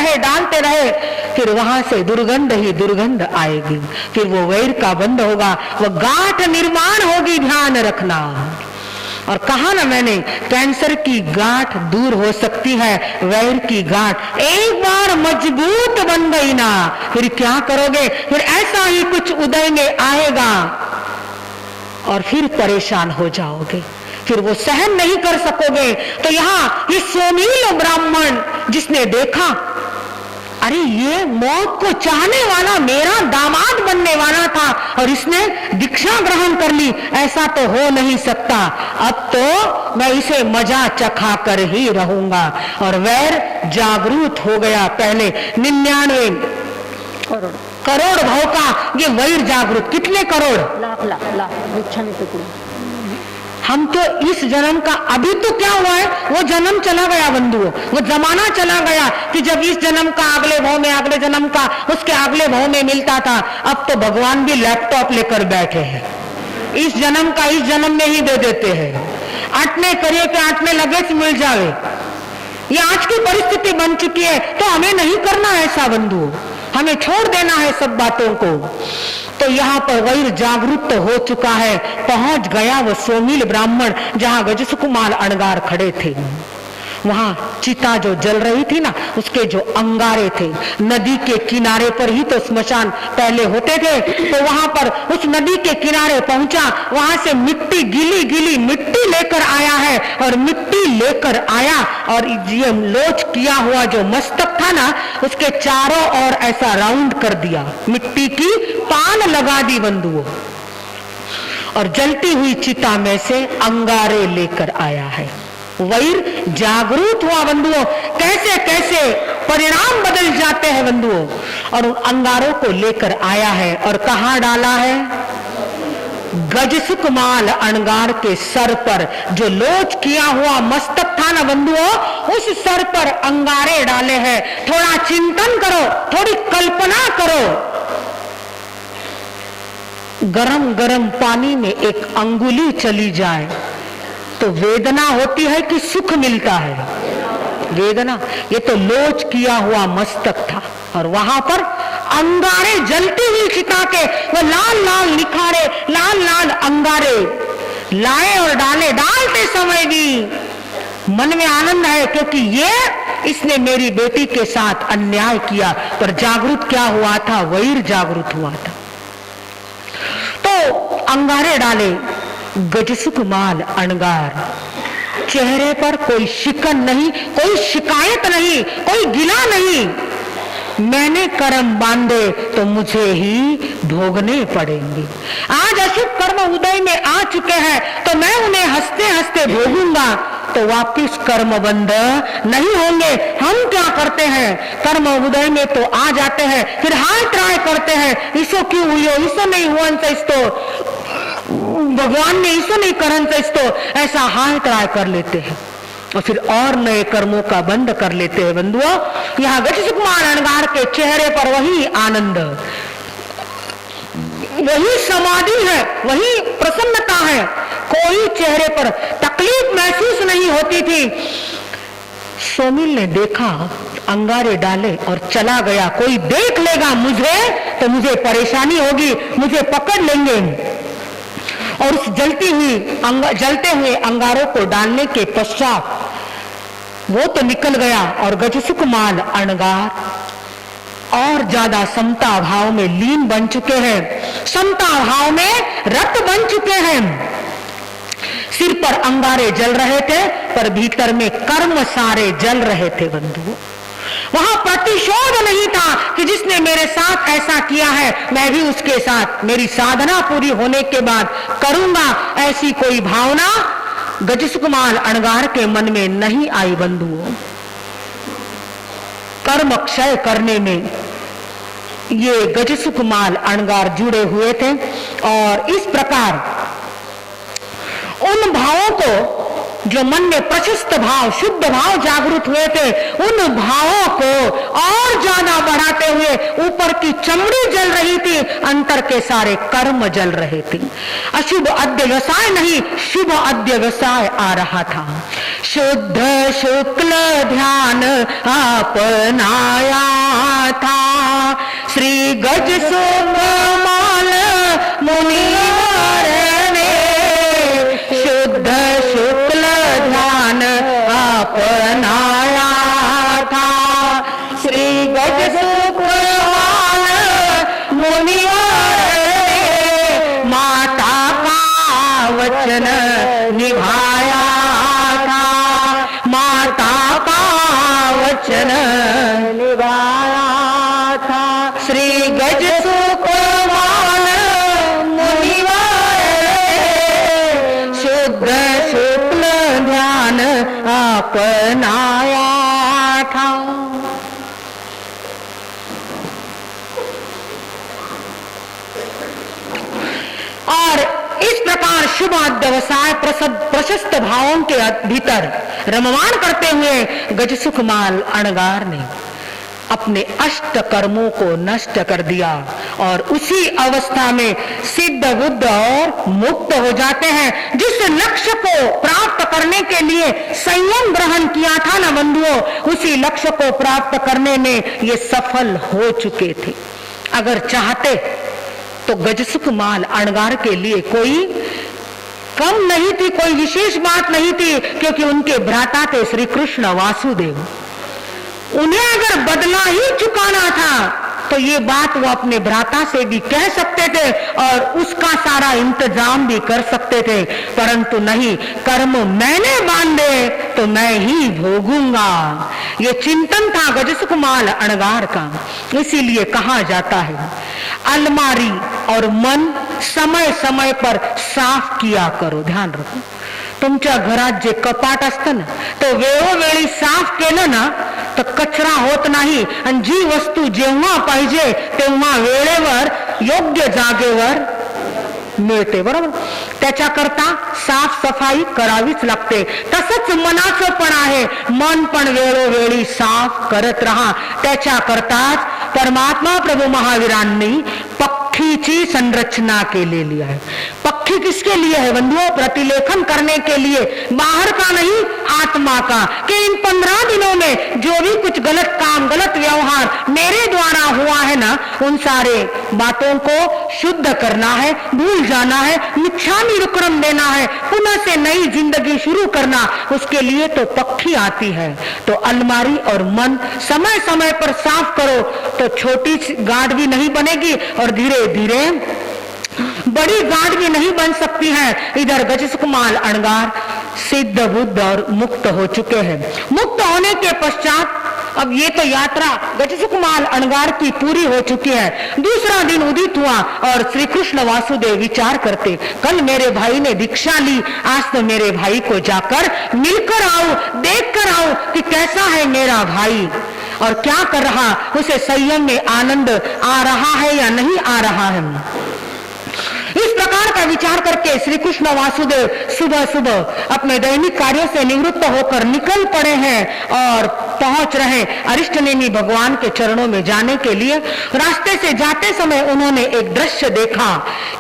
रहे, फिर वहां से दुर्गंध ही दुर्गंध आएगी, फिर वो वैर का बंध होगा, वो गांठ निर्माण होगी. ध्यान रखना. और कहा ना मैंने, कैंसर की गांठ दूर हो सकती है, वैर की गांठ एक बार मजबूत बन गई ना फिर क्या करोगे, फिर ऐसा ही कुछ उदय में आएगा और फिर परेशान हो जाओगे, फिर वो सहन नहीं कर सकोगे. तो यहाँ ये सोमील ब्राह्मण जिसने देखा अरे ये मौत को चाहने वाला मेरा दामाद बनने वाला था और इसने दीक्षा ग्रहण कर ली, ऐसा तो हो नहीं सकता। अब तो मैं इसे मजा चखा कर ही रहूंगा। और वैर जागरूक हो गया। पहले 99 करोड़ भाव का ये वैर जागरूक। कितने करोड़? लाख लाख लाख गुच्छा नहीं टुकड़े। हम तो इस जन्म का, अभी तो क्या हुआ है, वो जन्म चला गया बंधुओं, वो जमाना चला गया कि जब इस जन्म का अगले भाव में, अगले जन्म का उसके अगले भाव में मिलता था। अब तो भगवान भी लैपटॉप लेकर बैठे हैं, इस जन्म का इस जन्म में ही दे देते हैं। आटने करिए कि आटने लगे तो मिल जावे। ये आज की परिस्थिति बन चुकी है। तो हमें नहीं करना ऐसा बंधुओं, हमें छोड़ देना है सब बातों को। तो यहाँ पर वैर जागरूक तो हो चुका है। पहुंच गया वो सोमिल ब्राह्मण जहां गजसुकुमार अणगार खड़े थे। वहां चिता जो जल रही थी ना, उसके जो अंगारे थे, नदी के किनारे पर ही तो स्मशान पहले होते थे। तो वहां पर उस नदी के किनारे पहुंचा, वहां से मिट्टी, गीली गीली मिट्टी लेकर आया है। और मिट्टी लेकर आया और ये लोच किया हुआ जो मस्तक था ना, उसके चारों ओर ऐसा राउंड कर दिया, मिट्टी की पान लगा दी बंधुओं। और जलती हुई चिता में से अंगारे लेकर आया है। वैर जागरूक हुआ बंधुओं। कैसे कैसे परिणाम बदल जाते हैं बंधुओं। और उन अंगारों को लेकर आया है और कहां डाला है? गजसुकमाल अणगार के सर पर जो लोच किया हुआ मस्तक था ना बंधुओं, उस सर पर अंगारे डाले हैं। थोड़ा चिंतन करो, थोड़ी कल्पना करो। गरम गरम पानी में एक अंगुली चली जाए तो वेदना होती है कि सुख मिलता है? वेदना। ये तो लोच किया हुआ मस्तक था और वहां पर अंगारे जलती हुई चिता के, वो लाल लाल निखारे, लाल लाल अंगारे लाए और डाले। डालते समय भी मन में आनंद है क्योंकि ये इसने मेरी बेटी के साथ अन्याय किया। पर जागरूक क्या हुआ था? वैर जागरूक हुआ था। तो अंगारे डाले। गजसुकुमाल अणगार, चेहरे पर कोई शिकन नहीं, कोई शिकायत नहीं, कोई गिला नहीं। मैंने कर्म बांधे तो मुझे ही भोगने पड़ेंगे। आज अशुभ कर्म उदय में आ चुके हैं तो मैं उन्हें हंसते हंसते भोगूंगा, तो वापिस कर्म बंध नहीं होंगे। हम क्या करते हैं? कर्म उदय में तो आ जाते हैं, फिर हाय ट्राई करते हैं, इसो क्यों हुई, इसो नहीं हुआ, इसको भगवान ने इसो नहीं करन, तो ऐसा हाय ट्राई कर लेते हैं और फिर और नए कर्मों का बंद कर लेते हैं बंधुओं। यहाँ गजसुकुमार अणगार के चेहरे पर वही आनंद, वही समाधि है, वही प्रसन्नता है। कोई चेहरे पर तकलीफ महसूस नहीं होती थी। सोमिल ने देखा, अंगारे डाले और चला गया। कोई देख लेगा मुझे तो मुझे परेशानी होगी, मुझे पकड़ लेंगे। और उस जलते हुए अंगारों को डालने के पश्चात वो तो निकल गया और गजसुकुमार अणगार और ज्यादा समता भाव में लीन बन चुके हैं, समता भाव में रत बन चुके हैं। सिर पर अंगारे जल रहे थे पर भीतर में कर्म सारे जल रहे थे बंधुओं। वहां प्रतिशोध नहीं था कि जिसने मेरे साथ ऐसा किया है मैं भी उसके साथ मेरी साधना पूरी होने के बाद करूंगा। ऐसी कोई भावना गजसुकुमार अणगार के मन में नहीं आई बंधुओं। कर्म क्षय करने में ये गजसुकुमार अणगार जुड़े हुए थे और इस प्रकार उन भावों को जो मन में प्रशस्त भाव, शुद्ध भाव जागृत हुए थे, उन भावों को और ज्यादा बढ़ाते हुए ऊपर की चमड़ी जल रही थी, अंतर के सारे कर्म जल रहे थे। अशुभ अध्यवसाय नहीं, शुभ अध्यवसाय आ रहा था। शुद्ध शुक्ल ध्यान अपनाया था श्री गजसुकुमार मुनिवर ने। शुद्ध शुक्ल ध्यान अपनाया था श्री गजसुकुमार मुनिवर ने। माता का वचन निभाया था, माता का वचन निभाया अपनाया था। और इस प्रकार शुभ व्यवसाय प्रशस्त भावों के भीतर रममान करते हुए गजसुखमाल अणगार ने अपने अष्ट कर्मों को नष्ट कर दिया और उसी अवस्था में सिद्ध बुद्ध और मुक्त हो जाते हैं। जिस लक्ष्य को प्राप्त करने के लिए संयम ग्रहण किया था ना बंधुओं, उसी लक्ष्य को प्राप्त करने में ये सफल हो चुके थे। अगर चाहते तो गजसुखमाल अणगार के लिए कोई कम नहीं थी, कोई विशेष बात नहीं थी, क्योंकि उनके भ्राता थे श्री कृष्ण वासुदेव। उन्हें अगर बदला ही चुकाना था तो ये बात वो अपने भ्राता से भी कह सकते थे और उसका सारा इंतजाम भी कर सकते थे, परंतु नहीं, कर्म मैंने बांधे तो मैं ही भोगूंगा। ये चिंतन था गजसुखमाल अणगार का। इसीलिए कहा जाता है अलमारी और मन समय समय पर साफ किया करो। ध्यान रखो, तुमच्या घरात जे कपाट असतं ना, तो वेळोवेळी साफ केलं ना तर कचरा होत नाही आणि जी वस्तू जेव्हा पाहिजे तेव्हा वेळेवर योग्य जागेवर मिळते, बरोबर। त्याच्याकरता साफ सफाई करावीच लागते। तसंच मनाचं पण आहे, मन पण वेळोवेळी साफ करत राहा। त्याच्याकरताच परमात्मा प्रभु महावीरांनी पक्षीची संरचना केलेली आहे। पक्षी किसके लिए है बंधुओं? प्रतिलेखन करने के लिए, बाहर का नहीं, आत्मा का, कि इन 15 दिनों में जो भी कुछ गलत काम, गलत व्यवहार मेरे द्वारा हुआ है ना, उन सारे बातों को शुद्ध करना है, भूल जाना है, मिच्छामि विक्रम देना है, पुनः से नई जिंदगी शुरू करना। उसके लिए तो पक्षी आती है। तो अलमारी और मन समय समय पर साफ करो तो छोटी गांठ भी नहीं बनेगी और धीरे धीरे बड़ी गांठ भी नहीं बन सकती है। इधर गजसुखमाल अणगार सिद्ध बुद्ध और मुक्त हो चुके हैं। मुक्त होने के पश्चात अब ये तो यात्रा गजसुखमाल अणगार की पूरी हो चुकी है। दूसरा दिन उदित हुआ और श्री कृष्ण वासुदेव विचार करते, कल मेरे भाई ने दीक्षा ली, आज तो मेरे भाई को जाकर मिलकर आऊं, देख कर आऊं कि कैसा है मेरा भाई और क्या कर रहा, उसे संयम में आनंद आ रहा है या नहीं आ रहा है। इस प्रकार का विचार करके श्री कृष्ण वासुदेव सुबह सुबह अपने दैनिक कार्यों से निवृत्त होकर निकल पड़े हैं और पहुंच रहे अरिष्टनेमी भगवान के चरणों में जाने के लिए। रास्ते से जाते समय उन्होंने एक दृश्य देखा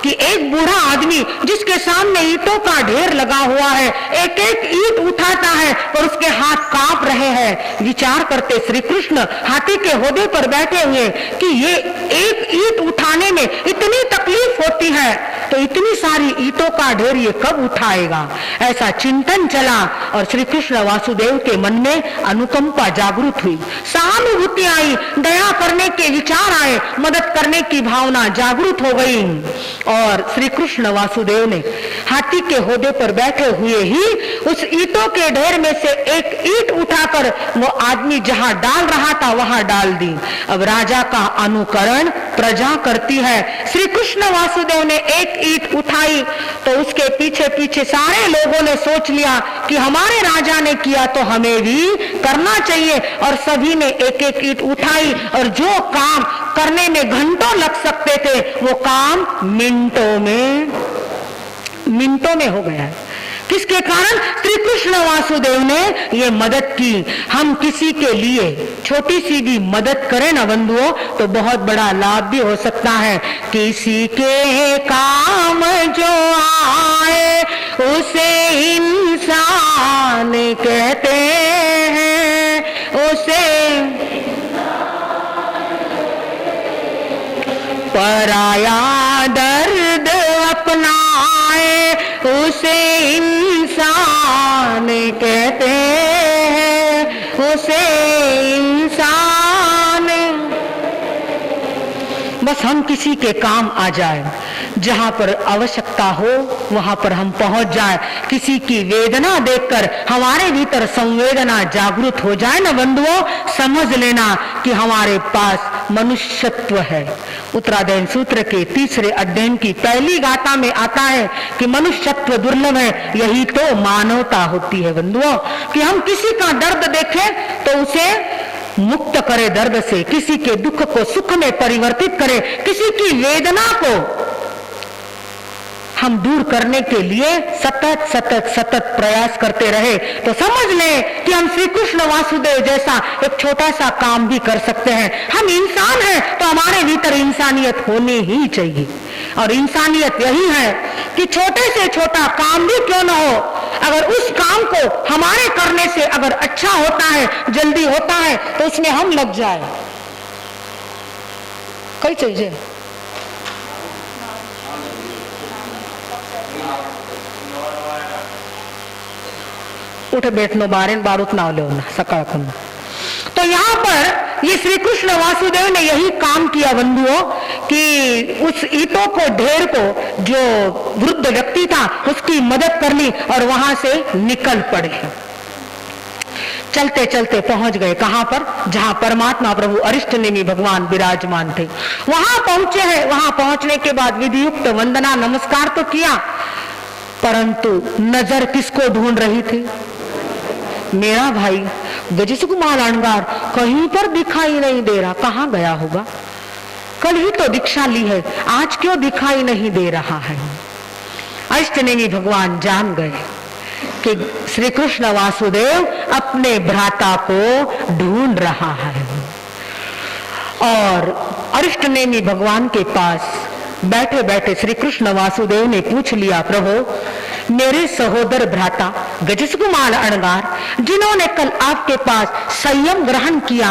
कि एक बूढ़ा आदमी जिसके सामने ईंटों का ढेर लगा हुआ है, एक एक ईंट उठाता है और उसके हाथ कांप रहे हैं। विचार करते श्री कृष्ण हाथी के होदे पर बैठे हुए कि ये एक ईंट उठाने में इतनी तकलीफ होती है तो इतनी सारी ईंटों का ढेर ये कब उठाएगा। ऐसा चिंतन चला और श्री कृष्ण वासुदेव के मन में अनुकंपा जागृत हुई, सहानुभूति आई, दया करने के विचार आए, मदद करने की भावना जागृत हो गई। और श्री कृष्ण वासुदेव ने हाथी के होदे पर बैठे हुए ही उस ईंटों के ढेर में से एक ईंट उठाकर वो आदमी जहां डाल रहा था वहां डाल दी। अब राजा का अनुकरण प्रजा करती है। श्री कृष्ण वासुदेव ने एक ईंट उठाई तो उसके पीछे पीछे सारे लोगों ने सोच लिया कि हमारे राजा ने किया तो हमें भी करना चाहिए, और सभी ने एक एक ईंट उठाई और जो काम करने में घंटों लग सकते थे वो काम मिनटों में हो गया है। किसके कारण? श्री कृष्ण वासुदेव ने ये मदद की। हम किसी के लिए छोटी सी भी मदद करें ना बंधुओं तो बहुत बड़ा लाभ भी हो सकता है। किसी के काम जो आए उसे इंसान कहते हैं, उसे पराया दर्द अपनाए उसे इंसान कहते हैं, उसे इंसान। बस हम किसी के काम आ जाए, जहां पर आवश्यकता हो वहां पर हम पहुंच जाए। किसी की वेदना देखकर हमारे भीतर संवेदना जागृत हो जाए ना बंधुओं, समझ लेना कि हमारे पास मनुष्यत्व है, उत्तरायण सूत्र के तीसरे अध्ययन की पहली गाथा में आता है कि मनुष्यत्व दुर्लभ है, यही तो मानवता होती है बंधुओं, कि हम किसी का दर्द देखें तो उसे मुक्त करे दर्द से, किसी के दुख को सुख में परिवर्तित करे, किसी की वेदना को हम दूर करने के लिए सतत प्रयास करते रहे तो समझ लें कि हम श्री कृष्ण वासुदेव जैसा एक छोटा सा काम भी कर सकते हैं। हम इंसान हैं तो हमारे भीतर इंसानियत होनी ही चाहिए, और इंसानियत यही है कि छोटे से छोटा काम भी क्यों ना हो, अगर उस काम को हमारे करने से अगर अच्छा होता है, जल्दी होता है, तो उसमें हम लग जाए। कई चीजें उठे बैठनो बारेन बारूद ना ले सकाळ को। तो यहाँ पर ये श्री कृष्ण वासुदेव ने यही काम किया बंधुओं कि उस ईंटों को ढेर को जो वृद्ध व्यक्ति था उसकी मदद कर ली और वहां से निकल पड़े। चलते चलते पहुंच गए कहां पर, जहां परमात्मा प्रभु अरिष्टनेमी भगवान विराजमान थे। वहां पहुंचे हैं। वहां पहुंचने के बाद विधियुक्त वंदना नमस्कार तो किया, परंतु नजर किसको ढूंढ रही थी? मेरा भाई गजसुकुमार अणगार कहीं पर दिखाई नहीं दे रहा। कहां गया होगा? कल ही तो दीक्षा ली है, आज क्यों दिखाई नहीं दे रहा है? अष्टनेमी भगवान जान गए कि श्री कृष्ण वासुदेव अपने भ्राता को ढूंढ रहा है। और अरिष्टनेमी भगवान के पास बैठे बैठे श्री कृष्ण वासुदेव ने पूछ लिया, प्रभु मेरे सहोदर भ्राता गजसुकुमार अणगार जिन्होंने कल आपके पास संयम ग्रहण किया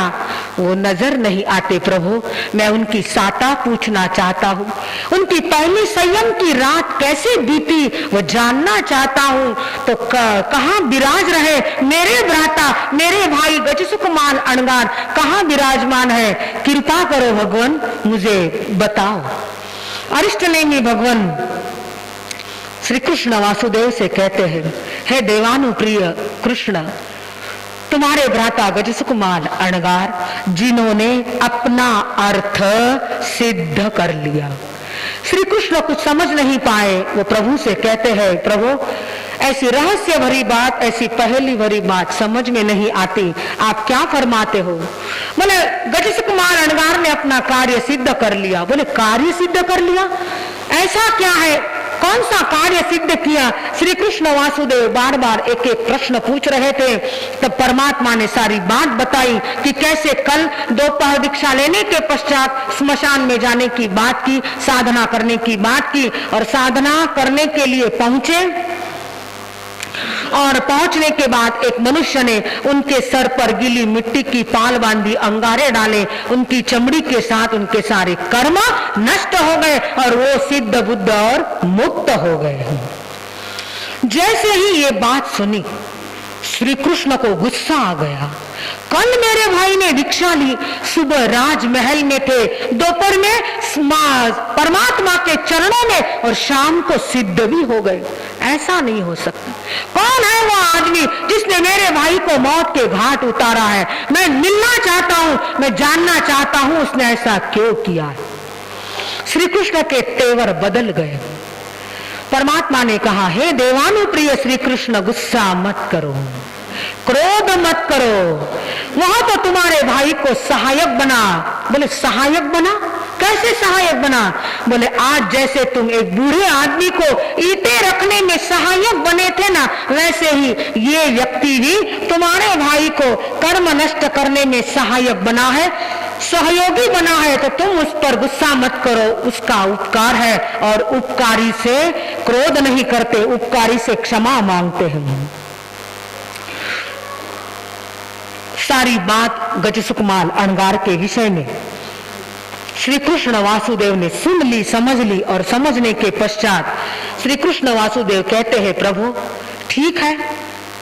वो नजर नहीं आते प्रभु। मैं उनकी साता पूछना चाहता हूँ, उनकी पहली संयम की रात कैसे बीती वो जानना चाहता हूँ। तो कहाँ विराज रहे मेरे भ्राता, मेरे भाई गजसुकुमार अणगार कहाँ विराजमान है? कृपा करो भगवान, मुझे बताओ। अरिष्टनेमी भगवान श्री कृष्ण वासुदेव से कहते हैं, हे देवानुप्रिय कृष्ण, तुम्हारे भ्राता गजसुकुमार अणगार जिन्होंने अपना अर्थ सिद्ध कर लिया। श्री कृष्ण कुछ समझ नहीं पाए, वो प्रभु से कहते हैं, प्रभु ऐसी रहस्य भरी बात, ऐसी पहेली भरी बात समझ में नहीं आती, आप क्या फरमाते हो? बोले गजसुकुमार अणगार ने अपना कार्य सिद्ध कर लिया। बोले कार्य सिद्ध कर लिया? ऐसा क्या है, कौन सा कार्य सिद्ध किया? श्री कृष्ण वासुदेव बार बार एक एक प्रश्न पूछ रहे थे। तब परमात्मा ने सारी बात बताई कि कैसे कल दोपहर दीक्षा लेने के पश्चात स्मशान में जाने की बात की, साधना करने की बात की, और साधना करने के लिए पहुंचे और पहुंचने के बाद एक मनुष्य ने उनके सर पर गीली मिट्टी की पाल बांधी, अंगारे डाले, उनकी चमड़ी के साथ उनके सारे कर्म नष्ट हो गए और वो सिद्ध बुद्ध और मुक्त हो गए। जैसे ही ये बात सुनी श्री कृष्ण को गुस्सा आ गया। कल मेरे भाई ने दीक्षा ली, सुबह राजमहल में थे, दोपहर में परमात्मा के चरणों में, और शाम को सिद्ध भी हो गए। ऐसा नहीं हो सकता। कौन है वो आदमी जिसने मेरे भाई को मौत के घाट उतारा है? मैं मिलना चाहता हूं, मैं जानना चाहता हूं उसने ऐसा क्यों किया है। श्री कृष्ण के तेवर बदल गए। परमात्मा ने कहा, हे देवानुप्रिय श्री कृष्ण, गुस्सा मत करो, क्रोध मत करो, वहां तो तुम्हारे भाई को सहायक बना। बोले सहायक बना? कैसे सहायक बना? बोले आज जैसे तुम एक बूढ़े आदमी को ईंटें रखने में सहायक बने थे ना, वैसे ही ये व्यक्ति भी तुम्हारे भाई को कर्म नष्ट करने में सहायक बना है, सहयोगी बना है। तो तुम उस पर गुस्सा मत करो, उसका उपकार है, और उपकारी से क्रोध नहीं करते, उपकारी से क्षमा मांगते हैं। सारी बात गजसुकुमार अणगार के विषय में श्री कृष्ण वासुदेव ने सुन ली, समझ ली, और समझने के पश्चात श्री कृष्ण वासुदेव कहते हैं, प्रभु ठीक है,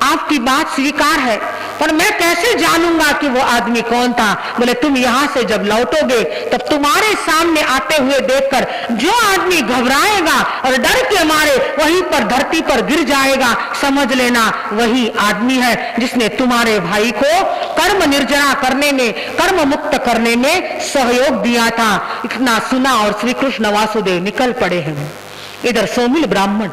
आपकी बात स्वीकार है, पर मैं कैसे जानूंगा कि वो आदमी कौन था? बोले तुम यहाँ से जब लौटोगे तब तुम्हारे सामने आते हुए देखकर जो आदमी घबराएगा और डर के मारे वहीं पर धरती पर गिर जाएगा, समझ लेना वही आदमी है जिसने तुम्हारे भाई को कर्म निर्जरा करने में, कर्म मुक्त करने में सहयोग दिया था। इतना सुना और श्री कृष्ण वासुदेव निकल पड़े हैं। इधर सोमिल ब्राह्मण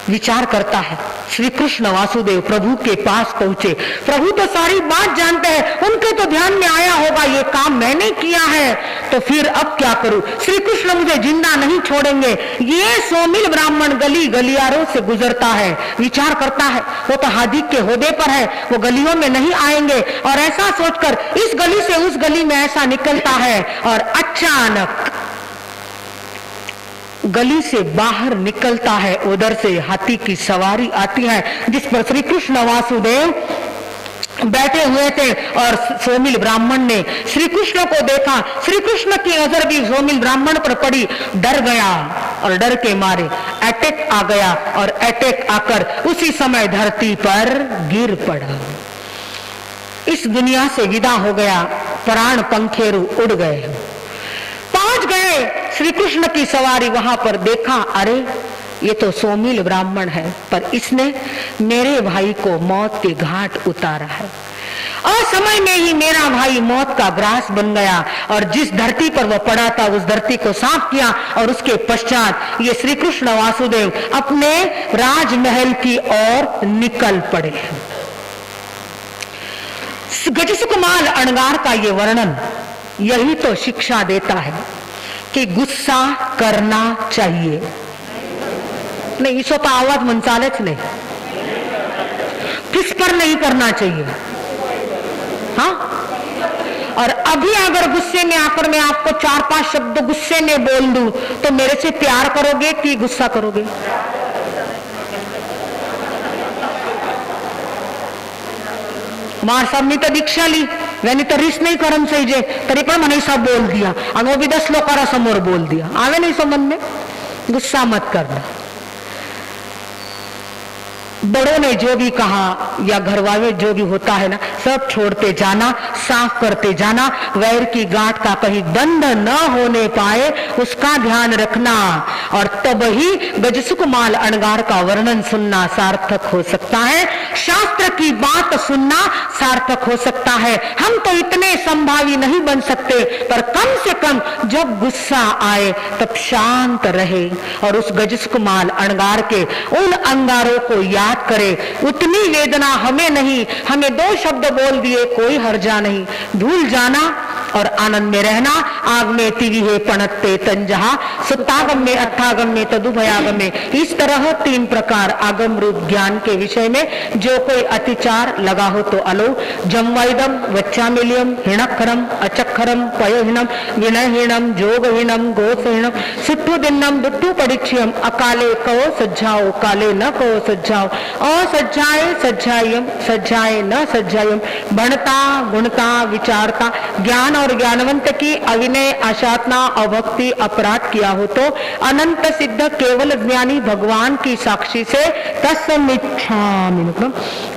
विचार करता है। श्री कृष्ण वासुदेव प्रभु के पास पहुंचे। प्रभु तो सारी बात जानते हैं, उनके तो ध्यान में आया होगा ये काम मैंने किया है, तो फिर अब क्या करूं? श्री कृष्ण मुझे जिंदा नहीं छोड़ेंगे। ये सोमिल ब्राह्मण गली गलियारों से गुजरता है, विचार करता है वो तो हादिक के होदे पर है, वो गलियों में नहीं आएंगे, और ऐसा सोचकर इस गली से उस गली में ऐसा निकलता है और अचानक गली से बाहर निकलता है। उधर से हाथी की सवारी आती है जिस पर श्री कृष्ण वासुदेव बैठे हुए थे, और सोमिल ब्राह्मण ने श्री कृष्ण को देखा। श्री कृष्ण की नजर भी सोमिल ब्राह्मण पर पड़ी, डर गया और डर के मारे अटैक आ गया, और अटैक आकर उसी समय धरती पर गिर पड़ा। इस दुनिया से विदा हो गया, प्राण पंखेरु उड़ गए। पहुंच गए श्री कृष्ण की सवारी, वहां पर देखा अरे ये तो सोमिल ब्राह्मण है, पर इसने मेरे भाई को मौत के घाट उतारा है। और समय में ही मेरा भाई मौत का ग्रास बन गया, और जिस धरती पर वह पड़ा था उस धरती को साफ किया, और उसके पश्चात ये श्री कृष्ण वासुदेव अपने राजमहल की ओर निकल पड़े। गजसुकमाल अणगार का ये वर्णन यही तो शिक्षा देता है कि गुस्सा करना चाहिए नहीं। इसो तो आवाज मनचालेच नहीं, किस पर नहीं करना चाहिए। हाँ, और अभी अगर गुस्से में आकर मैं आपको 4-5 शब्द गुस्से में बोल दूं तो मेरे से प्यार करोगे कि गुस्सा करोगे? मार साहब ने तो दीक्षा ली, मैंने तो रिस नहीं करम सही तरी पण મને सब बोल दिया, और वो भी 10 लोकारा समोर बोल दिया। आवे नहीं सो मन में? गुस्सा मत करना। बड़ों ने जो भी कहा या घर वाले जो भी होता है ना, सब छोड़ते जाना, साफ करते जाना। वैर की गांठ का कहीं बंध न होने पाए उसका ध्यान रखना, और तब ही गजसुकमाल अणगार का वर्णन सुनना सार्थक हो सकता है, शास्त्र की बात सुनना सार्थक हो सकता है। हम तो इतने संभावी नहीं बन सकते, पर कम से कम जब गुस्सा आए तब शांत रहे, और उस गजसुकमाल अणगार के उन अंगारों को याद करे। उतनी वेदना हमें नहीं, हमें 2 शब्द बोल दिए कोई हर्जा नहीं, भूल जाना और आनंद में रहना। आग में तिवी है पणते तंजहा, सुतागम में अथागम में तदुभयागम में। इस तरह 3 प्रकार आगम रूप ज्ञान के विषय में जो कोई अतिचार लगा हो तो अलो। जमवाइदम वच्चामिलियम हिणखरम अचखरम पयहीनम विनयहीनम जोगहीनम गोसहीनम सुट्ठुदिन्नम दुट्टू परीक्षयम अकाले कहो सज्जाओ काले न कहो सज्जाओ असज्जाए सज्जायम सज्जाए न सज्जायम। भणता गुणता विचारता ज्ञान और ज्ञानवंत की अविनय आशातना अभक्ति अपराध किया हो तो अनंत सिद्ध केवल ज्ञानी भगवान की साक्षी से तस्मिच्छामि।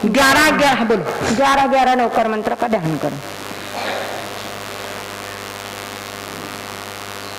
11-11 बोलो, 11-11 नौकर मंत्र का ध्यान करो।